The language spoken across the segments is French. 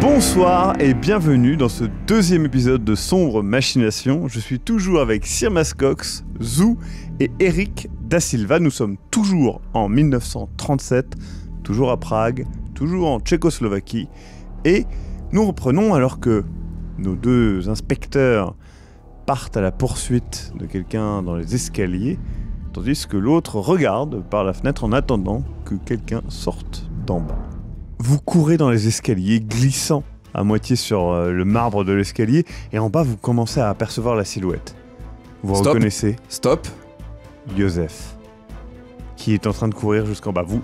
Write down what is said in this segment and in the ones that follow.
Bonsoir et bienvenue dans ce deuxième épisode de Sombre Machination. Je suis toujours avec Sir Mascox, Zou et Eric Da Silva. Nous sommes toujours en 1937, toujours à Prague, toujours en Tchécoslovaquie. Et nous reprenons alors que nos deux inspecteurs partent à la poursuite de quelqu'un dans les escaliers, tandis que l'autre regarde par la fenêtre en attendant que quelqu'un sorte d'en bas. Vous courez dans les escaliers, glissant à moitié sur le marbre de l'escalier, et en bas, vous commencez à apercevoir la silhouette. Vous reconnaissez Joseph, qui est en train de courir jusqu'en bas. Vous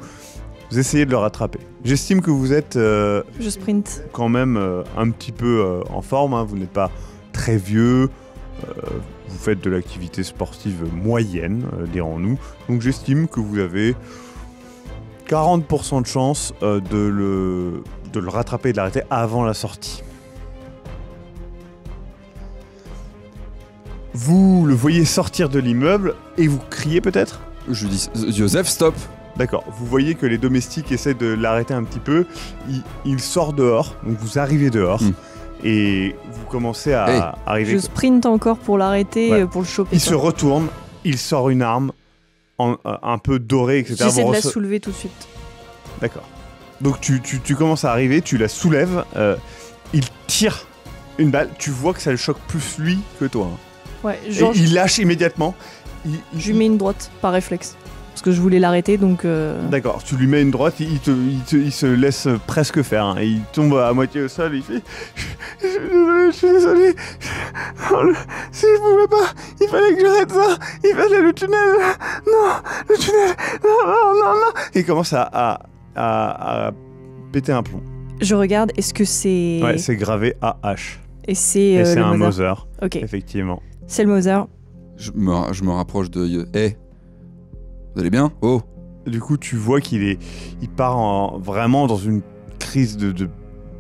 essayez de le rattraper. J'estime que vous êtes je sprint. Quand même un petit peu en forme, hein. Vous n'êtes pas très vieux, vous faites de l'activité sportive moyenne, dirons-nous. Donc j'estime que vous avez 40% de chance de le rattraper et de l'arrêter avant la sortie. Vous le voyez sortir de l'immeuble et vous criez peut-être ? Je dis Joseph, stop. D'accord, vous voyez que les domestiques essaient de l'arrêter un petit peu. Il sort dehors, donc vous arrivez dehors et vous commencez à arriver. Je sprint encore pour l'arrêter, pour le choper. Il se retourne, il sort une arme un peu dorée, etc. J'essaie de la soulever tout de suite. D'accord. Donc tu commences à arriver, tu la soulèves, il tire une balle, tu vois que ça le choque plus lui que toi. Hein. Ouais, genre et il lâche immédiatement. Je lui mets une droite par réflexe. Parce que je voulais l'arrêter, donc... D'accord, tu lui mets une droite, il se laisse presque faire. Hein, et il tombe à moitié au sol, il fait... Je suis désolé. Si je pouvais pas, il fallait que j'arrête ça. Il fallait le tunnel. Non, le tunnel. Non. Et il commence à péter un plomb. Je regarde, est-ce que c'est... Ouais, c'est gravé AH. Et c'est c'est le un Mauser. Mauser, ok. Effectivement. C'est le Mauser. Je me rapproche de... Vous allez bien ? Oh. Du coup, tu vois il part vraiment dans une crise de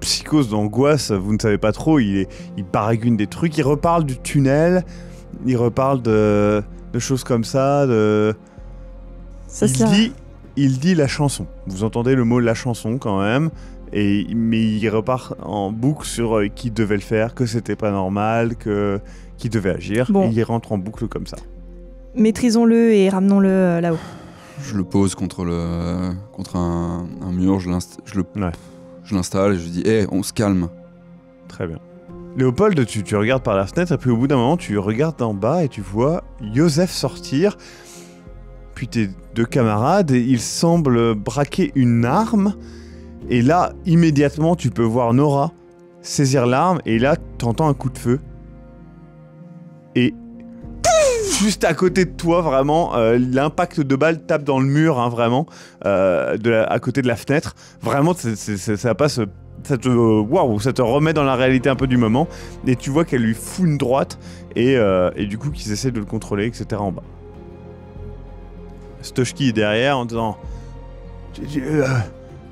psychose, d'angoisse. Vous ne savez pas trop. Il baragouine des trucs. Il reparle du tunnel. Il reparle de choses comme ça. Il dit la chanson. Vous entendez le mot la chanson quand même. Mais il repart en boucle sur qui devait le faire, que c'était pas normal, qui devait agir. Bon. Et il rentre en boucle comme ça. Maîtrisons-le et ramenons-le là-haut. Je le pose contre un mur, je l'installe et je dis on se calme. Très bien. Léopold, tu regardes par la fenêtre et puis au bout d'un moment, tu regardes en bas et tu vois Joseph sortir, puis tes deux camarades, et ils semblent braquer une arme. Et là, immédiatement, tu peux voir Nora saisir l'arme et là, t'entends un coup de feu. Et juste à côté de toi, vraiment, l'impact de balle tape dans le mur, hein, vraiment, à côté de la fenêtre. Vraiment, ça passe, ça te remet dans la réalité un peu du moment. Et tu vois qu'elle lui fout une droite et du coup qu'ils essaient de le contrôler, etc. en bas. Stochki est derrière en disant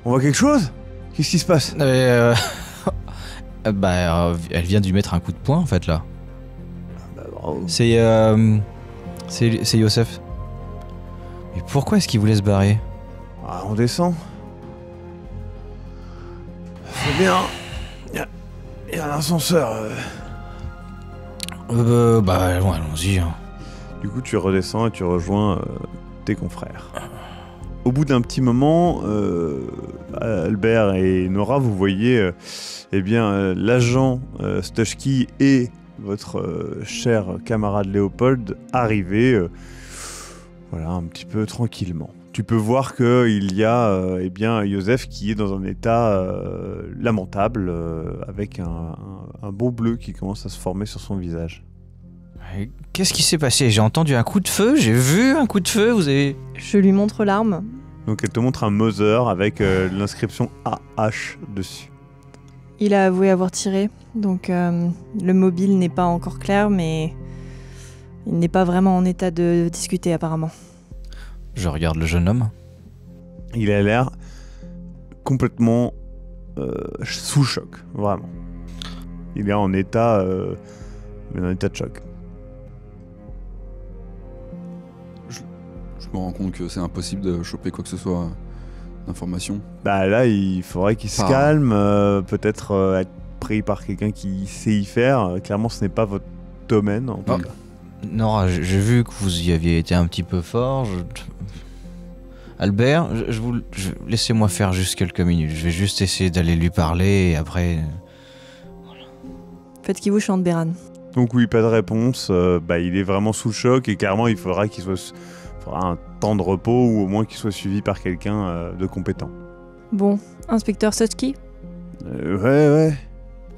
on voit quelque chose ? Qu'est-ce qui se passe ? Elle vient de lui mettre un coup de poing en fait là. C'est Joseph. Mais pourquoi est-ce qu'il voulait se barrer ? On descend. C'est bien. Il y a un ascenseur. Allons-y. Hein. Du coup, tu redescends et tu rejoins tes confrères. Au bout d'un petit moment, Albert et Nora, vous voyez l'agent Stochki et votre cher camarade Léopold arriver un petit peu tranquillement. Tu peux voir qu'il y a Joseph qui est dans un état lamentable avec un beau bleu qui commence à se former sur son visage. Qu'est-ce qui s'est passé ? J'ai entendu un coup de feu, j'ai vu un coup de feu, vous avez... Je lui montre l'arme. Donc elle te montre un Mauser avec l'inscription AH dessus. Il a avoué avoir tiré, donc le mobile n'est pas encore clair, mais il n'est pas vraiment en état de discuter apparemment. Je regarde le jeune homme. Il a l'air complètement sous choc, vraiment. Il est en état de choc. Je me rends compte que c'est impossible de choper quoi que ce soit d'informations. Bah là, il faudrait qu'il se calme, peut-être être pris par quelqu'un qui sait y faire. Clairement, ce n'est pas votre domaine, en tout cas. Nora, j'ai vu que vous y aviez été un petit peu fort. Albert, laissez-moi faire juste quelques minutes. Je vais juste essayer d'aller lui parler et après... Faites qui vous chante, Béran. Donc oui, pas de réponse. Il est vraiment sous le choc et clairement, il faudra qu'il soit... faudra un temps de repos ou au moins qu'il soit suivi par quelqu'un de compétent. Bon, inspecteur Sutsky ? Ouais.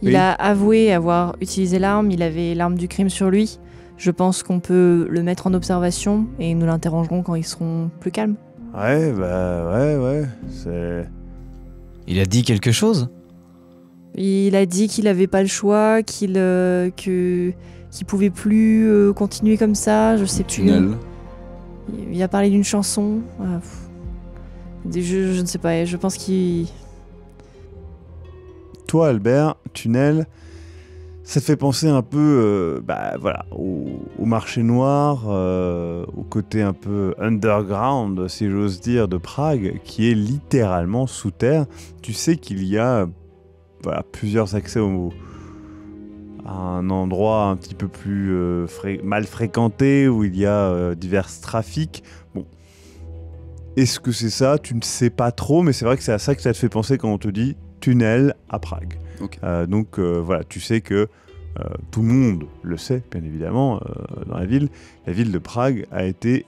Il a avoué avoir utilisé l'arme, il avait l'arme du crime sur lui. Je pense qu'on peut le mettre en observation et nous l'interrogerons quand ils seront plus calmes. Ouais, c'est... Il a dit quelque chose ? Il a dit qu'il avait pas le choix, qu'il pouvait plus continuer comme ça, je sais plus. Tunnel. Il a parlé d'une chanson. Je ne sais pas, je pense qu'il... Toi, Albert, Tunnel, ça te fait penser un peu au marché noir, au côté un peu underground, si j'ose dire, de Prague, qui est littéralement sous terre. Tu sais qu'il y a plusieurs accès à un endroit un petit peu plus mal fréquenté, où il y a divers trafics. Bon. Est-ce que c'est ça ? Tu ne sais pas trop, mais c'est vrai que c'est à ça que ça te fait penser quand on te dit tunnel à Prague. Okay. Donc tu sais que tout le monde le sait, bien évidemment, dans la ville. La ville de Prague a été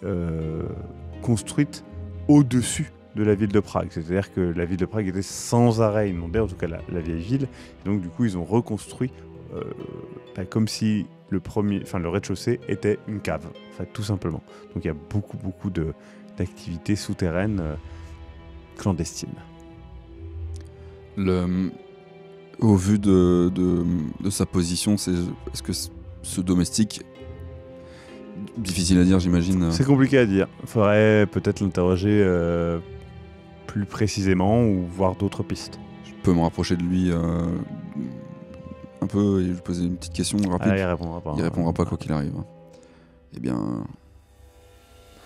construite au-dessus de la ville de Prague. C'est-à-dire que la ville de Prague était sans arrêt inondée, en tout cas la vieille ville. Et donc du coup, ils ont reconstruit comme si le rez-de-chaussée était une cave, en fait, tout simplement. Donc il y a beaucoup d'activités souterraines clandestines. Au vu de sa position, est-ce que ce domestique, difficile à dire, j'imagine. C'est compliqué à dire. Il faudrait peut-être l'interroger plus précisément ou voir d'autres pistes. Je peux me rapprocher de lui un peu et lui poser une petite question rapide. Il répondra pas. Il répondra pas quoi qu'il arrive. Eh bien,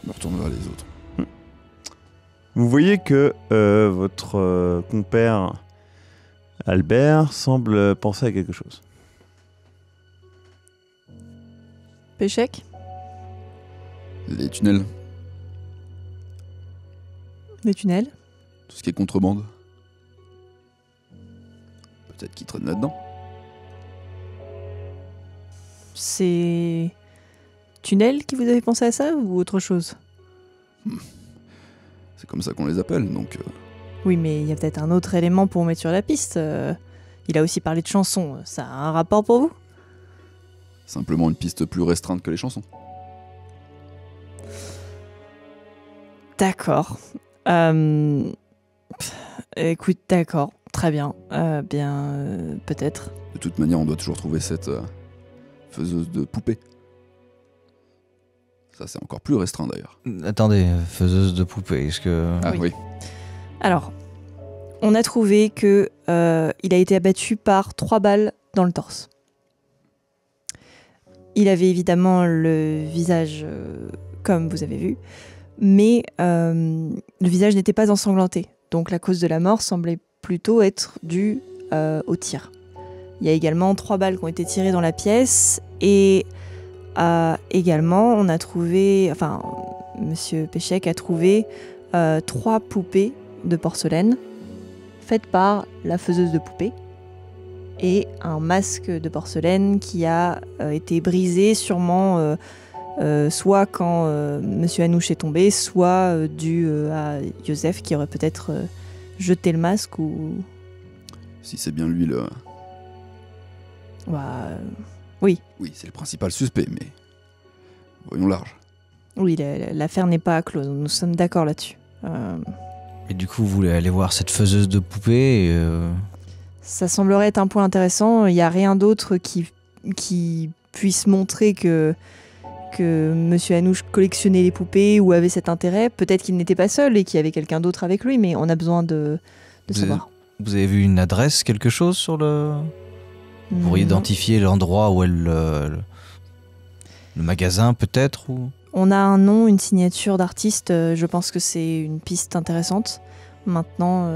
je me retourne vers les autres. Vous voyez que votre compère Albert semble penser à quelque chose. Péchec ? Les tunnels, Les tunnels ? tout ce qui est contrebande. Peut-être qu'il traîne là-dedans. C'est... Tunnel qui vous avez pensé à ça ou autre chose ? C'est comme ça qu'on les appelle, donc... Oui, mais il y a peut-être un autre élément pour mettre sur la piste. Il a aussi parlé de chansons. Ça a un rapport pour vous ? Simplement une piste plus restreinte que les chansons. D'accord. Écoute, d'accord. Très bien. Peut-être. De toute manière, on doit toujours trouver cette faiseuse de poupées. Ça, c'est encore plus restreint, d'ailleurs. Attendez, faiseuse de poupées, est-ce que... Ah oui. Alors, on a trouvé que il a été abattu par 3 balles dans le torse. Il avait évidemment le visage comme vous avez vu, mais le visage n'était pas ensanglanté. Donc la cause de la mort semblait plutôt être due au tir. Il y a également 3 balles qui ont été tirées dans la pièce et également on a trouvé, enfin Monsieur Péchec a trouvé 3 poupées de porcelaine faites par la faiseuse de poupées et un masque de porcelaine qui a été brisé sûrement soit quand Monsieur Anouch est tombé, soit dû à Joseph qui aurait peut-être jeté le masque ou... Si c'est bien lui le... Oui. Oui, c'est le principal suspect, mais... Voyons large. Oui, l'affaire n'est pas close, nous sommes d'accord là-dessus. Et du coup, vous voulez aller voir cette faiseuse de poupées Ça semblerait être un point intéressant. Il n'y a rien d'autre qui puisse montrer que Monsieur Anouch collectionnait les poupées ou avait cet intérêt. Peut-être qu'il n'était pas seul et qu'il y avait quelqu'un d'autre avec lui, mais on a besoin de savoir. Vous avez vu une adresse, quelque chose sur le... Vous pourriez Non. identifier l'endroit où est le magasin, peut-être ou... On a un nom, une signature d'artiste, je pense que c'est une piste intéressante. Maintenant,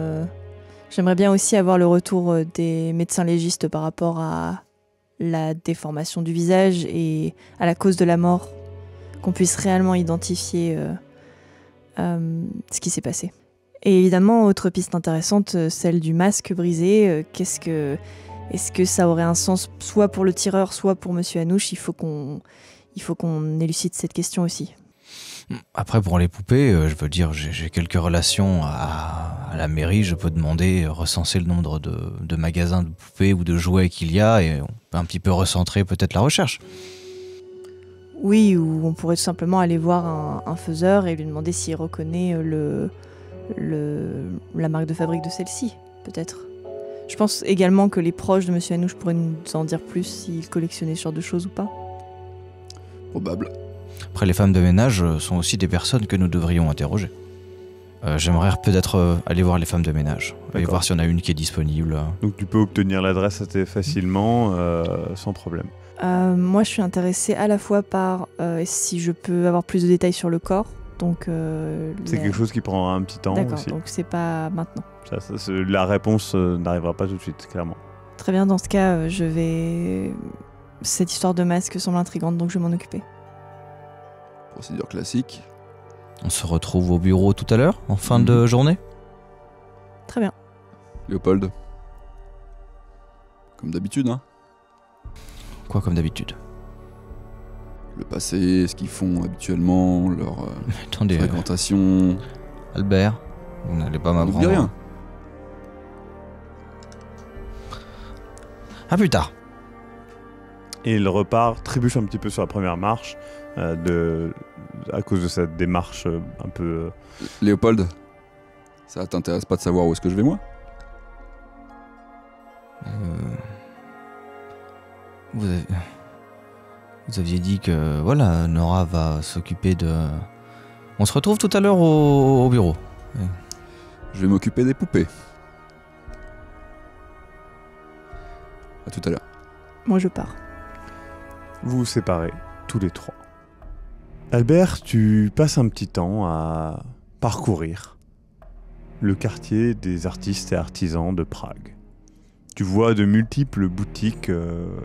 j'aimerais bien aussi avoir le retour des médecins légistes par rapport à la déformation du visage et à la cause de la mort, qu'on puisse réellement identifier ce qui s'est passé. Et évidemment, autre piste intéressante, celle du masque brisé. Est-ce que ça aurait un sens soit pour le tireur, soit pour Monsieur Hanouch? Il faut qu'on élucide cette question aussi. Après, pour les poupées, je veux dire, j'ai quelques relations à la mairie. Je peux demander, recenser le nombre de magasins de poupées ou de jouets qu'il y a et on peut un petit peu recentrer peut-être la recherche. Oui, ou on pourrait tout simplement aller voir un faiseur et lui demander s'il reconnaît la marque de fabrique de celle-ci, peut-être. Je pense également que les proches de Monsieur Hanouch pourraient nous en dire plus s'ils collectionnaient ce genre de choses ou pas. Probable. Après, les femmes de ménage sont aussi des personnes que nous devrions interroger. J'aimerais peut-être aller voir les femmes de ménage et D'accord. voir s'il y en a une qui est disponible. Donc tu peux obtenir l'adresse assez facilement, sans problème. Moi, je suis intéressée à la fois par si je peux avoir plus de détails sur le corps. Donc, C'est quelque chose qui prendra un petit temps D'accord, aussi. donc c'est pas maintenant. La réponse n'arrivera pas tout de suite, clairement. Très bien, dans ce cas, je vais... Cette histoire de masque semble intrigante, donc je vais m'en occuper. Procédure classique. On se retrouve au bureau tout à l'heure, en fin de journée. Très bien. Léopold. Comme d'habitude, hein. Quoi comme d'habitude. Le passé, ce qu'ils font habituellement, leur Attendez, fréquentation. Albert, vous n'allez pas m'apprendre. N'oublie rien. À plus tard. Et il repart, trébuche un petit peu sur la première marche, à cause de cette démarche un peu... Léopold, ça t'intéresse pas de savoir où est-ce que je vais moi? Vous aviez dit que voilà, Nora va s'occuper de... On se retrouve tout à l'heure au bureau. Je vais m'occuper des poupées. À tout à l'heure. Moi, je pars. Vous vous séparez, tous les trois. Albert, tu passes un petit temps à parcourir le quartier des artistes et artisans de Prague. Tu vois de multiples boutiques,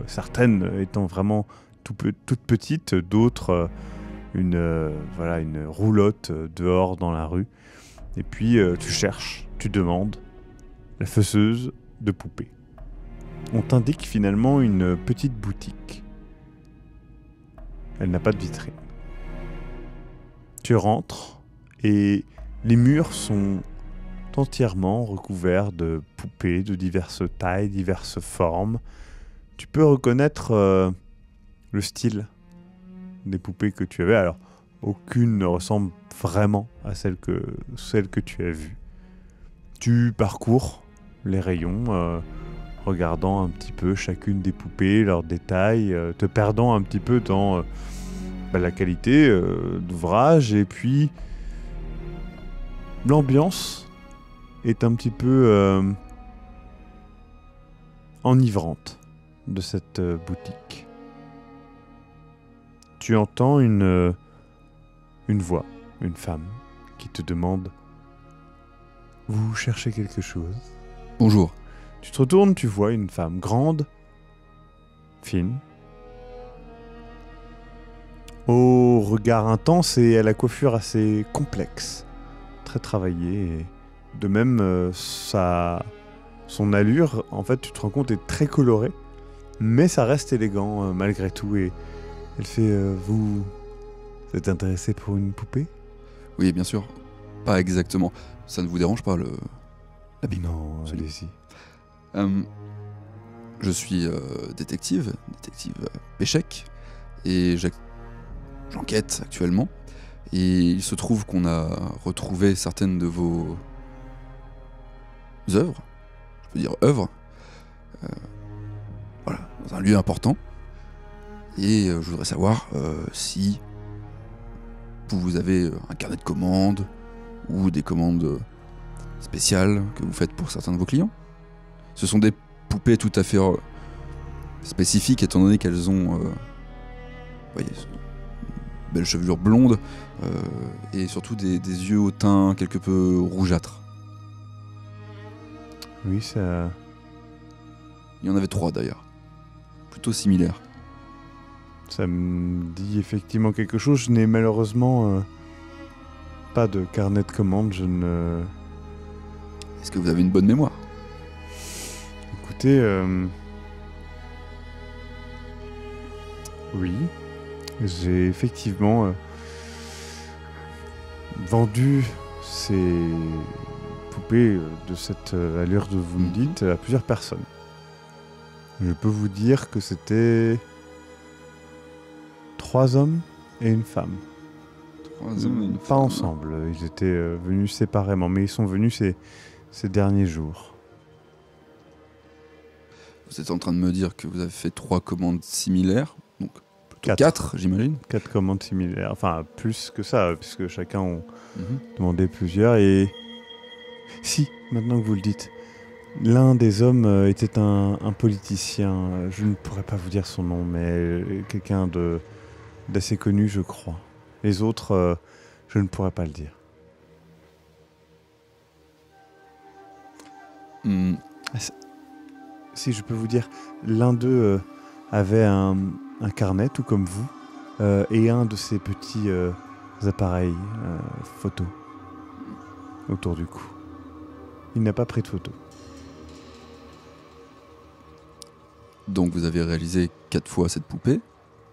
certaines étant vraiment toutes petites, d'autres une roulotte dehors dans la rue. Et puis tu cherches, tu demandes la faiseuse de poupées. On t'indique finalement une petite boutique. Elle n'a pas de vitrine. Tu rentres et les murs sont entièrement recouverts de poupées de diverses tailles, diverses formes. Tu peux reconnaître le style des poupées que tu avais. Alors, aucune ne ressemble vraiment à celle que tu as vue. Tu parcours les rayons, regardant un petit peu chacune des poupées, leurs détails, te perdant un petit peu dans la qualité d'ouvrage, et puis l'ambiance est un petit peu enivrante de cette boutique. Tu entends une voix, une femme, qui te demande « Vous cherchez quelque chose ?» Bonjour. Tu te retournes, tu vois une femme grande, fine, au regard intense et à la coiffure assez complexe, très travaillée. Et de même, son allure, en fait, tu te rends compte, est très colorée, mais ça reste élégant malgré tout. Et elle fait vous êtes intéressé pour une poupée ? Oui, bien sûr. Pas exactement. Ça ne vous dérange pas, l'habillement? Non, allez-y. Je suis détective Péchec, et j'enquête actuellement. Et il se trouve qu'on a retrouvé certaines de vos œuvres, je peux dire œuvres, voilà, dans un lieu important. Et je voudrais savoir si vous avez un carnet de commandes ou des commandes spéciales que vous faites pour certains de vos clients. Ce sont des poupées tout à fait spécifiques, étant donné qu'elles ont voyez, une belle chevelure blonde et surtout des yeux au teint quelque peu rougeâtre. Oui, ça... Il y en avait 3 d'ailleurs, plutôt similaires. Ça me dit effectivement quelque chose. Je n'ai malheureusement pas de carnet de commandes. Je ne... Est-ce que vous avez une bonne mémoire? Écoutez, oui, j'ai effectivement vendu ces poupées de cette allure que vous me dites à plusieurs personnes. Je peux vous dire que c'était 3 hommes et une femme. 3 hommes et une Pas femme. ensemble, ils étaient venus séparément, mais ils sont venus ces derniers jours. Vous êtes en train de me dire que vous avez fait 3 commandes similaires, donc plutôt 4. 4 j'imagine. 4 commandes similaires, enfin plus que ça, puisque chacun ont Mhm. demandé plusieurs. Et si, maintenant que vous le dites, l'un des hommes était un politicien. Je ne pourrais pas vous dire son nom, mais quelqu'un d'assez connu, je crois. Les autres, je ne pourrais pas le dire. Hmm. Si je peux vous dire, l'un d'eux avait un carnet, tout comme vous, et un de ces petits appareils photo autour du cou. Il n'a pas pris de photo. Donc vous avez réalisé 4 fois cette poupée,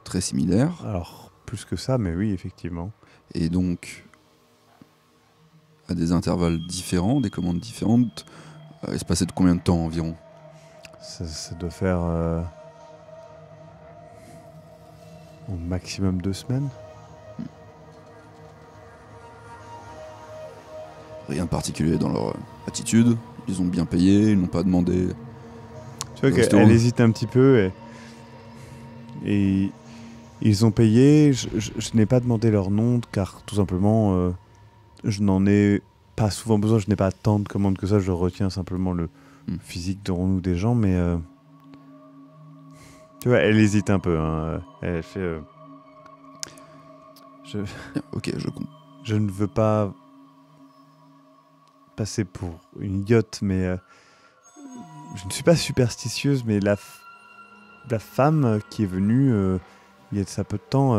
très similaire, Alors, plus que ça, mais oui, effectivement. et donc à des intervalles différents, des commandes différentes, espacées de combien de temps environ? Ça doit faire au maximum 2 semaines. Rien de particulier dans leur attitude, ils ont bien payé, ils n'ont pas demandé. Tu vois Au qu'elle restaurant. hésite un petit peu et ils ont payé. Je n'ai pas demandé leur nom car tout simplement je n'en ai pas souvent besoin. Je n'ai pas tant de commandes que ça. Je retiens simplement le physique de nous des gens, mais tu vois, elle hésite un peu. Hein. Elle fait. Ok, je comprends. Je ne veux pas passer pour une idiote, mais je ne suis pas superstitieuse, mais la femme qui est venue il y a de ça peu de temps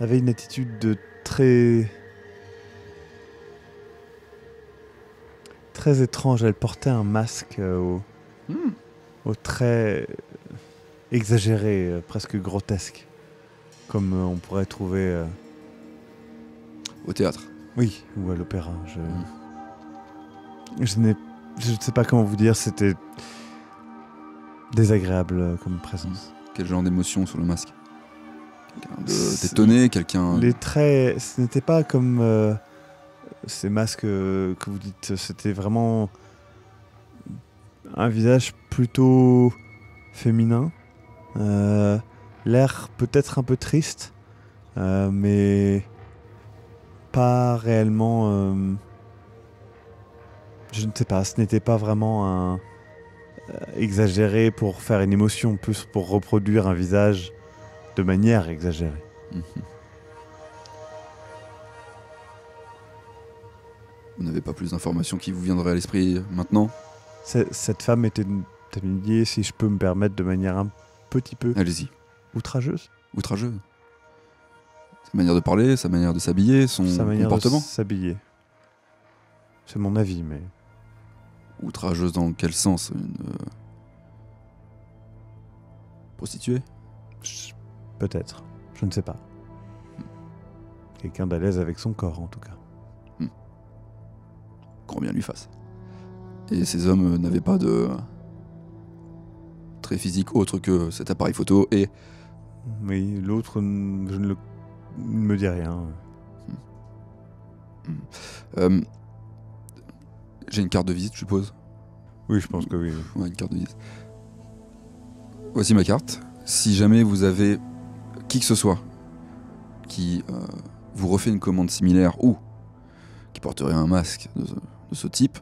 avait une attitude de très étrange. Elle portait un masque au trait exagéré, presque grotesque, comme on pourrait trouver Au théâtre. oui, ou à l'opéra. Je ne sais pas comment vous dire, c'était désagréable comme présence. Quel genre d'émotion sur le masque? Quelqu'un C'est- d'étonné, quelqu'un... Les traits, ce n'était pas comme ces masques que vous dites, c'était vraiment un visage plutôt féminin, l'air peut-être un peu triste, mais pas réellement... je ne sais pas, ce n'était pas vraiment exagéré pour faire une émotion, plus pour reproduire un visage de manière exagérée. Mhm. Vous n'avez pas plus d'informations qui vous viendraient à l'esprit maintenant? Cette femme était habillée, si je peux me permettre, de manière un petit peu Allez-y. outrageuse. Outrageux. Sa manière de parler, sa manière de s'habiller, son Sa manière comportement. de s'habiller. C'est mon avis, mais... Outrageuse dans quel sens? Une prostituée? Peut-être. Je ne sais pas. Quelqu'un d'à l'aise avec son corps, en tout cas. Grand bien lui fasse. Et ces hommes n'avaient pas de trait physique autre que cet appareil photo et... Oui, l'autre, je ne me dis rien. J'ai une carte de visite, je suppose. Oui, je pense que oui. Ouais, une carte de visite. Voici ma carte. Si jamais vous avez qui que ce soit qui vous refait une commande similaire ou qui porterait un masque de ce type,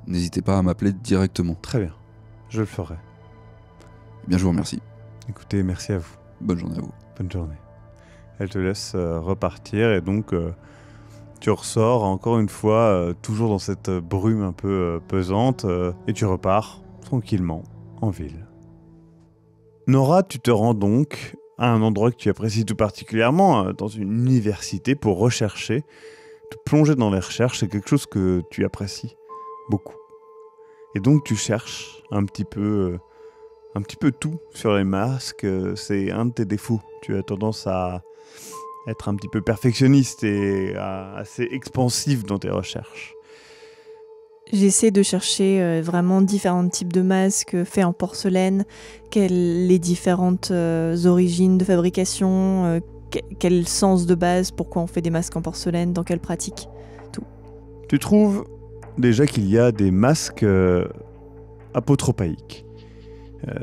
n'hésitez pas à m'appeler directement. Très bien, je le ferai. Eh bien, je vous remercie. Écoutez, merci à vous. Bonne journée à vous. Bonne journée. Elle te laisse repartir et donc tu ressors encore une fois, toujours dans cette brume un peu pesante, et tu repars tranquillement en ville. Nora, tu te rends donc à un endroit que tu apprécies tout particulièrement, dans une université pour rechercher. Te plonger dans les recherches, c'est quelque chose que tu apprécies beaucoup. Et donc tu cherches un petit peu tout sur les masques, c'est un de tes défauts. Tu as tendance à être un petit peu perfectionniste et assez expansif dans tes recherches. J'essaie de chercher vraiment différents types de masques faits en porcelaine, les différentes origines de fabrication, quel sens de base, pourquoi on fait des masques en porcelaine, dans quelle pratique, tout. Tu trouves déjà qu'il y a des masques apotropaïques.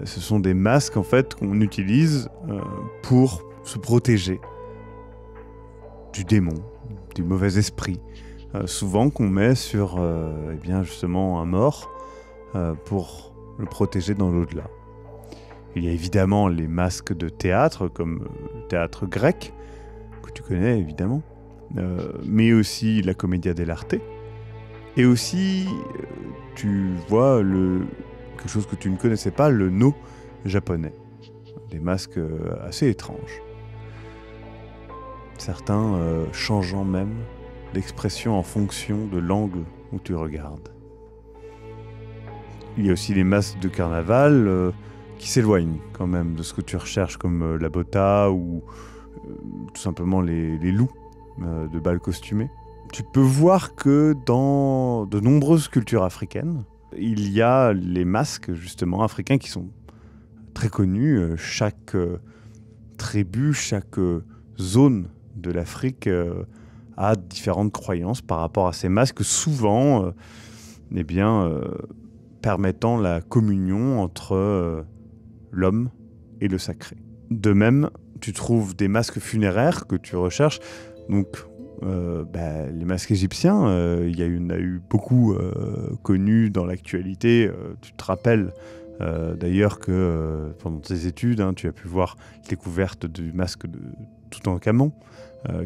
Ce sont des masques en fait qu'on utilise pour se protéger du démon, du mauvais esprit. Souvent qu'on met sur eh bien justement un mort pour le protéger dans l'au-delà. Il y a évidemment les masques de théâtre, comme le théâtre grec, que tu connais évidemment, mais aussi la commedia dell'arte. Et aussi, tu vois quelque chose que tu ne connaissais pas, le no japonais. Des masques assez étranges. Certains changeant même l'expression en fonction de l'angle où tu regardes. Il y a aussi les masques de carnaval qui s'éloignent quand même de ce que tu recherches, comme la bota ou tout simplement les loups de bal costumés. Tu peux voir que dans de nombreuses cultures africaines, il y a les masques justement africains qui sont très connus. Chaque tribu, chaque zone de l'Afrique a différentes croyances par rapport à ces masques, souvent permettant la communion entre l'homme et le sacré. De même, tu trouves des masques funéraires que tu recherches. Donc, les masques égyptiens, il y en a eu beaucoup connus dans l'actualité. Tu te rappelles d'ailleurs que pendant tes études, tu as pu voir la découverte du masque de Toutankhamon,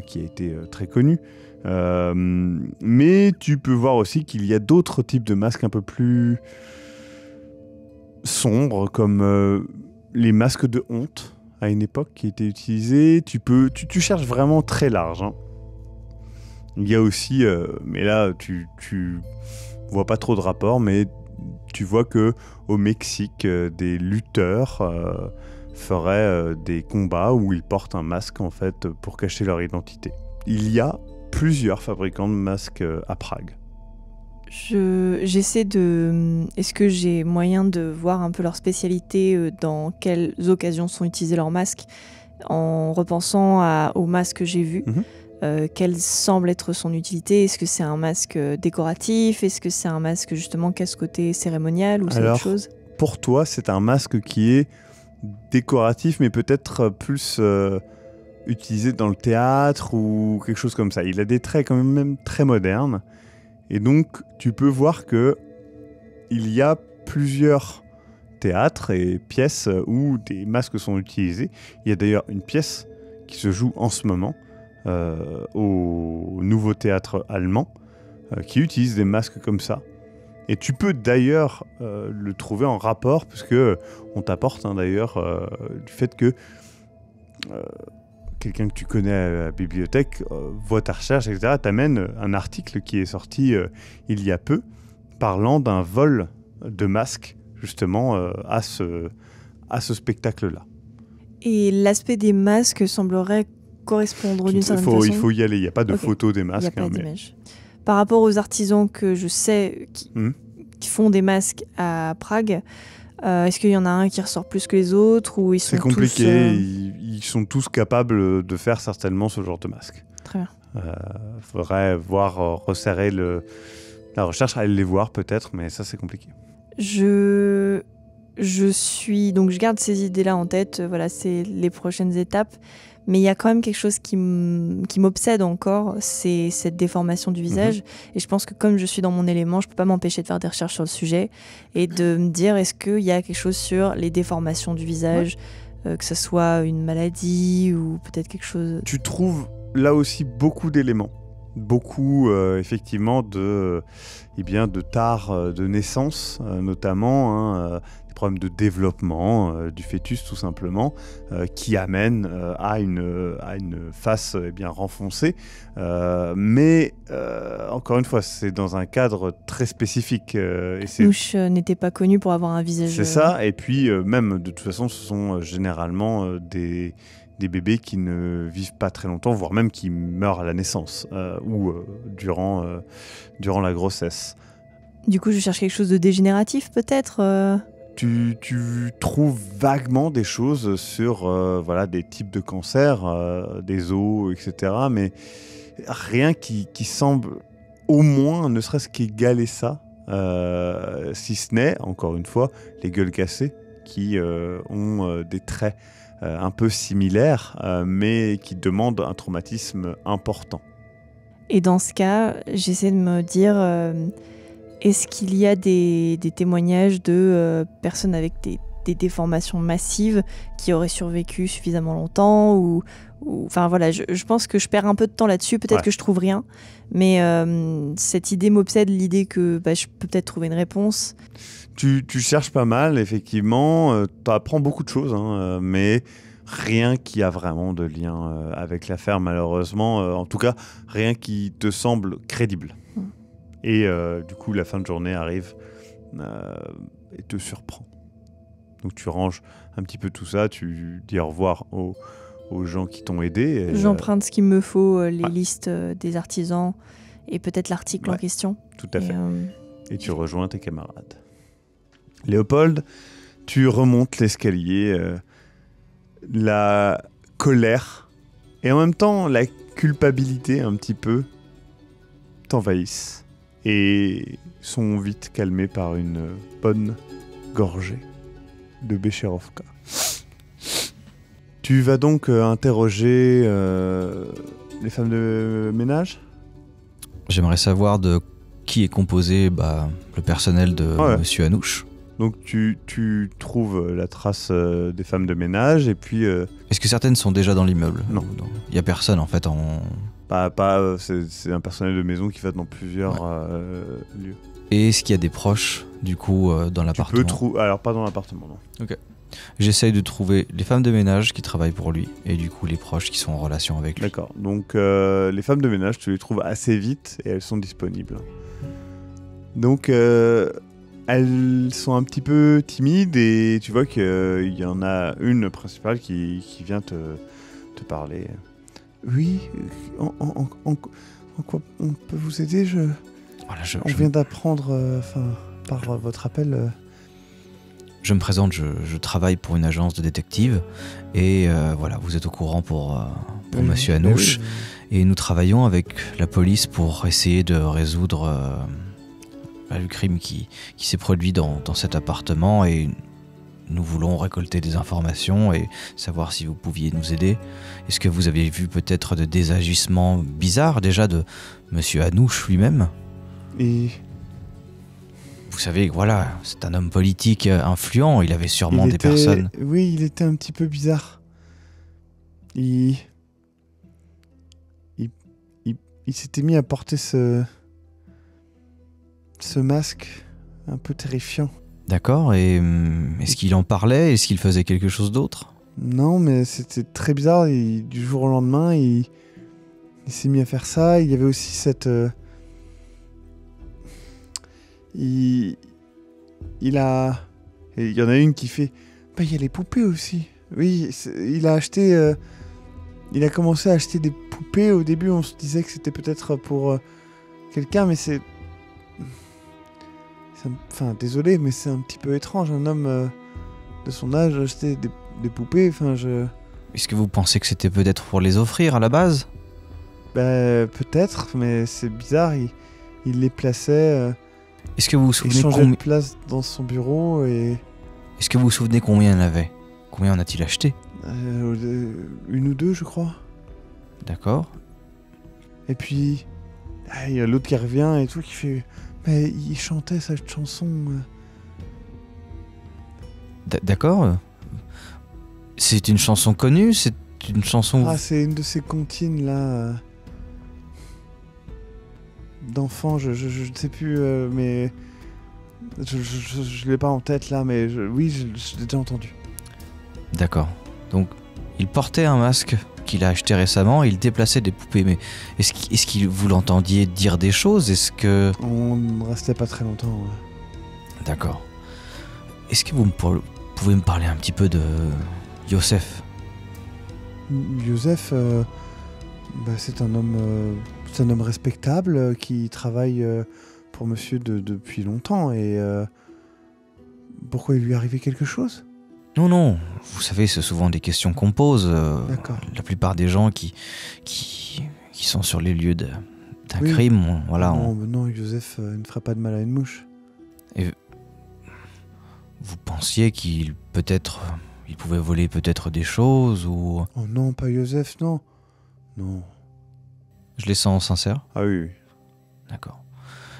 qui a été très connu. Mais tu peux voir aussi qu'il y a d'autres types de masques un peu plus sombres, comme les masques de honte à une époque qui étaient utilisés. Tu cherches vraiment très large. Il y a aussi, mais là tu vois pas trop de rapport, mais tu vois que au Mexique, des lutteurs feraient des combats où ils portent un masque en fait pour cacher leur identité. Il y a plusieurs fabricants de masques à Prague. J'essaie de... Est-ce que j'ai moyen de voir un peu leur spécialité, dans quelles occasions sont utilisés leurs masques, en repensant aux masques que j'ai vus. Quelle semble être son utilité? Est-ce que c'est un masque décoratif? Est-ce que c'est un masque justement qui a ce côté cérémonial ou c'est autre chose? Pour toi, c'est un masque qui est décoratif, mais peut-être plus utilisé dans le théâtre ou quelque chose comme ça. Il a des traits quand même très modernes. Et donc, tu peux voir que il y a plusieurs théâtres et pièces où des masques sont utilisés. Il y a d'ailleurs une pièce qui se joue en ce moment au Nouveau Théâtre allemand qui utilise des masques comme ça. Et tu peux d'ailleurs le trouver en rapport, puisque on t'apporte d'ailleurs du fait que quelqu'un que tu connais à la bibliothèque voit ta recherche, etc., t'amène un article qui est sorti il y a peu, parlant d'un vol de masques, justement, à ce spectacle-là. Et l'aspect des masques semblerait correspondre d'une certaine façon. Il faut y aller, il n'y a pas de Okay. photo des masques. Il n'y a pas d'image. Par rapport aux artisans que je sais qui font des masques à Prague, est-ce qu'il y en a un qui ressort plus que les autres ou ils sont C'est compliqué, tous, ils sont tous capables de faire certainement ce genre de masque. Très bien. Faudrait resserrer la recherche, aller les voir peut-être, mais ça c'est compliqué. Je garde ces idées-là en tête, voilà, c'est les prochaines étapes. Mais il y a quand même quelque chose qui m'obsède encore, c'est cette déformation du visage. Et je pense que comme je suis dans mon élément, je peux pas m'empêcher de faire des recherches sur le sujet et de me dire est-ce qu'il y a quelque chose sur les déformations du visage, que ce soit une maladie ou peut-être quelque chose... Tu trouves là aussi beaucoup d'éléments. Beaucoup, effectivement, de tares de naissance, notamment, des problèmes de développement du fœtus, tout simplement, qui amènent à une face bien renfoncée. Mais, encore une fois, c'est dans un cadre très spécifique. Anouch n'était pas connu pour avoir un visage... C'est ça, et puis même, de toute façon, ce sont généralement des bébés qui ne vivent pas très longtemps, voire même qui meurent à la naissance ou durant la grossesse. Du coup, je cherche quelque chose de dégénératif, peut-être Tu trouves vaguement des choses sur des types de cancers, des os, etc. Mais rien qui semble au moins, ne serait-ce qu'égaler ça, si ce n'est, encore une fois, les gueules cassées qui ont des traits un peu similaires, mais qui demandent un traumatisme important. Et dans ce cas, j'essaie de me dire, est-ce qu'il y a des témoignages de personnes avec des déformations massives qui auraient survécu suffisamment longtemps enfin voilà, je pense que je perds un peu de temps là-dessus, peut-être que je trouve rien, mais cette idée m'obsède, l'idée que je peux peut-être trouver une réponse. Tu cherches pas mal, effectivement, tu apprends beaucoup de choses, mais rien qui a vraiment de lien avec l'affaire, malheureusement. En tout cas, rien qui te semble crédible. Et du coup, la fin de journée arrive et te surprend. Donc tu ranges un petit peu tout ça, tu dis au revoir aux gens qui t'ont aidé. J'emprunte ce qu'il me faut, les listes des artisans et peut-être l'article en question. Tout à fait. Et tu rejoins tes camarades. Léopold, tu remontes l'escalier, la colère et en même temps la culpabilité un petit peu t'envahissent et sont vite calmés par une bonne gorgée de Becherovka. Tu vas donc interroger les femmes de ménage ? J'aimerais savoir de qui est composé le personnel de Monsieur Anouch. Donc tu trouves la trace des femmes de ménage et puis... Est-ce que certaines sont déjà dans l'immeuble ? Non. Il n'y a personne en fait en... c'est un personnel de maison qui va dans plusieurs lieux. Et est-ce qu'il y a des proches du coup dans l'appartement ? Alors pas dans l'appartement, non. Ok. J'essaye de trouver les femmes de ménage qui travaillent pour lui et du coup les proches qui sont en relation avec lui. D'accord. Donc les femmes de ménage, tu les trouves assez vite et elles sont disponibles. Donc elles sont un petit peu timides et tu vois qu'il y en a une principale qui vient te parler. Oui, en quoi on peut vous aider ? On vient d'apprendre par votre appel. Je me présente, je travaille pour une agence de détectives et vous êtes au courant pour Monsieur Anouch. Et nous travaillons avec la police pour essayer de résoudre le crime qui s'est produit dans cet appartement et nous voulons récolter des informations et savoir si vous pouviez nous aider. Est-ce que vous avez vu peut-être de désagissements bizarres déjà de Monsieur Anouch lui-même ? Et... Vous savez, c'est un homme politique influent, il avait sûrement des personnes... Oui, il était un petit peu bizarre. Il s'était mis à porter ce masque un peu terrifiant. D'accord, et est-ce qu'il en parlait ? Est-ce qu'il faisait quelque chose d'autre ? Non, mais c'était très bizarre. Du jour au lendemain, il s'est mis à faire ça. Il y avait aussi cette... Il y en a une qui fait... il y a les poupées aussi. Oui, il a commencé à acheter des poupées. Au début, on se disait que c'était peut-être pour quelqu'un, mais c'est... désolé, mais c'est un petit peu étrange. Un homme de son âge acheter des poupées, Est-ce que vous pensez que c'était peut-être pour les offrir à la base ? Peut-être, mais c'est bizarre. Il les plaçait... Est-ce que vous vous souvenez il changeait de place dans son bureau et... Est-ce que vous vous souvenez combien il en avait ? Combien en a-t-il acheté ? Une ou deux, je crois. D'accord. Et puis, il y a l'autre qui revient et tout, qui fait... Mais il chantait cette chanson. D'accord. C'est une chanson connue, c'est une chanson... Ah, c'est une de ces comptines, là. D'enfants, je ne sais plus, mais... Je l'ai pas en tête, là, mais oui, je l'ai déjà entendu. D'accord. Donc, il portait un masque qu'il a acheté récemment et il déplaçait des poupées. Mais est-ce que vous l'entendiez dire des choses? Est-ce que... On ne restait pas très longtemps. Ouais. D'accord. Est-ce que vous pouvez me parler un petit peu de Youssef? Youssef, c'est un homme respectable qui travaille pour monsieur depuis longtemps. Et pourquoi il lui est arrivé quelque chose? Non. Vous savez, c'est souvent des questions qu'on pose. D'accord. La plupart des gens qui sont sur les lieux d'un Oui. crime, voilà. Non, Youssef ne fera pas de mal à une mouche. Et vous pensiez qu'il pouvait voler peut-être des choses ou... Oh non, pas Youssef, non. Non. Je les sens sincères. Ah oui. D'accord.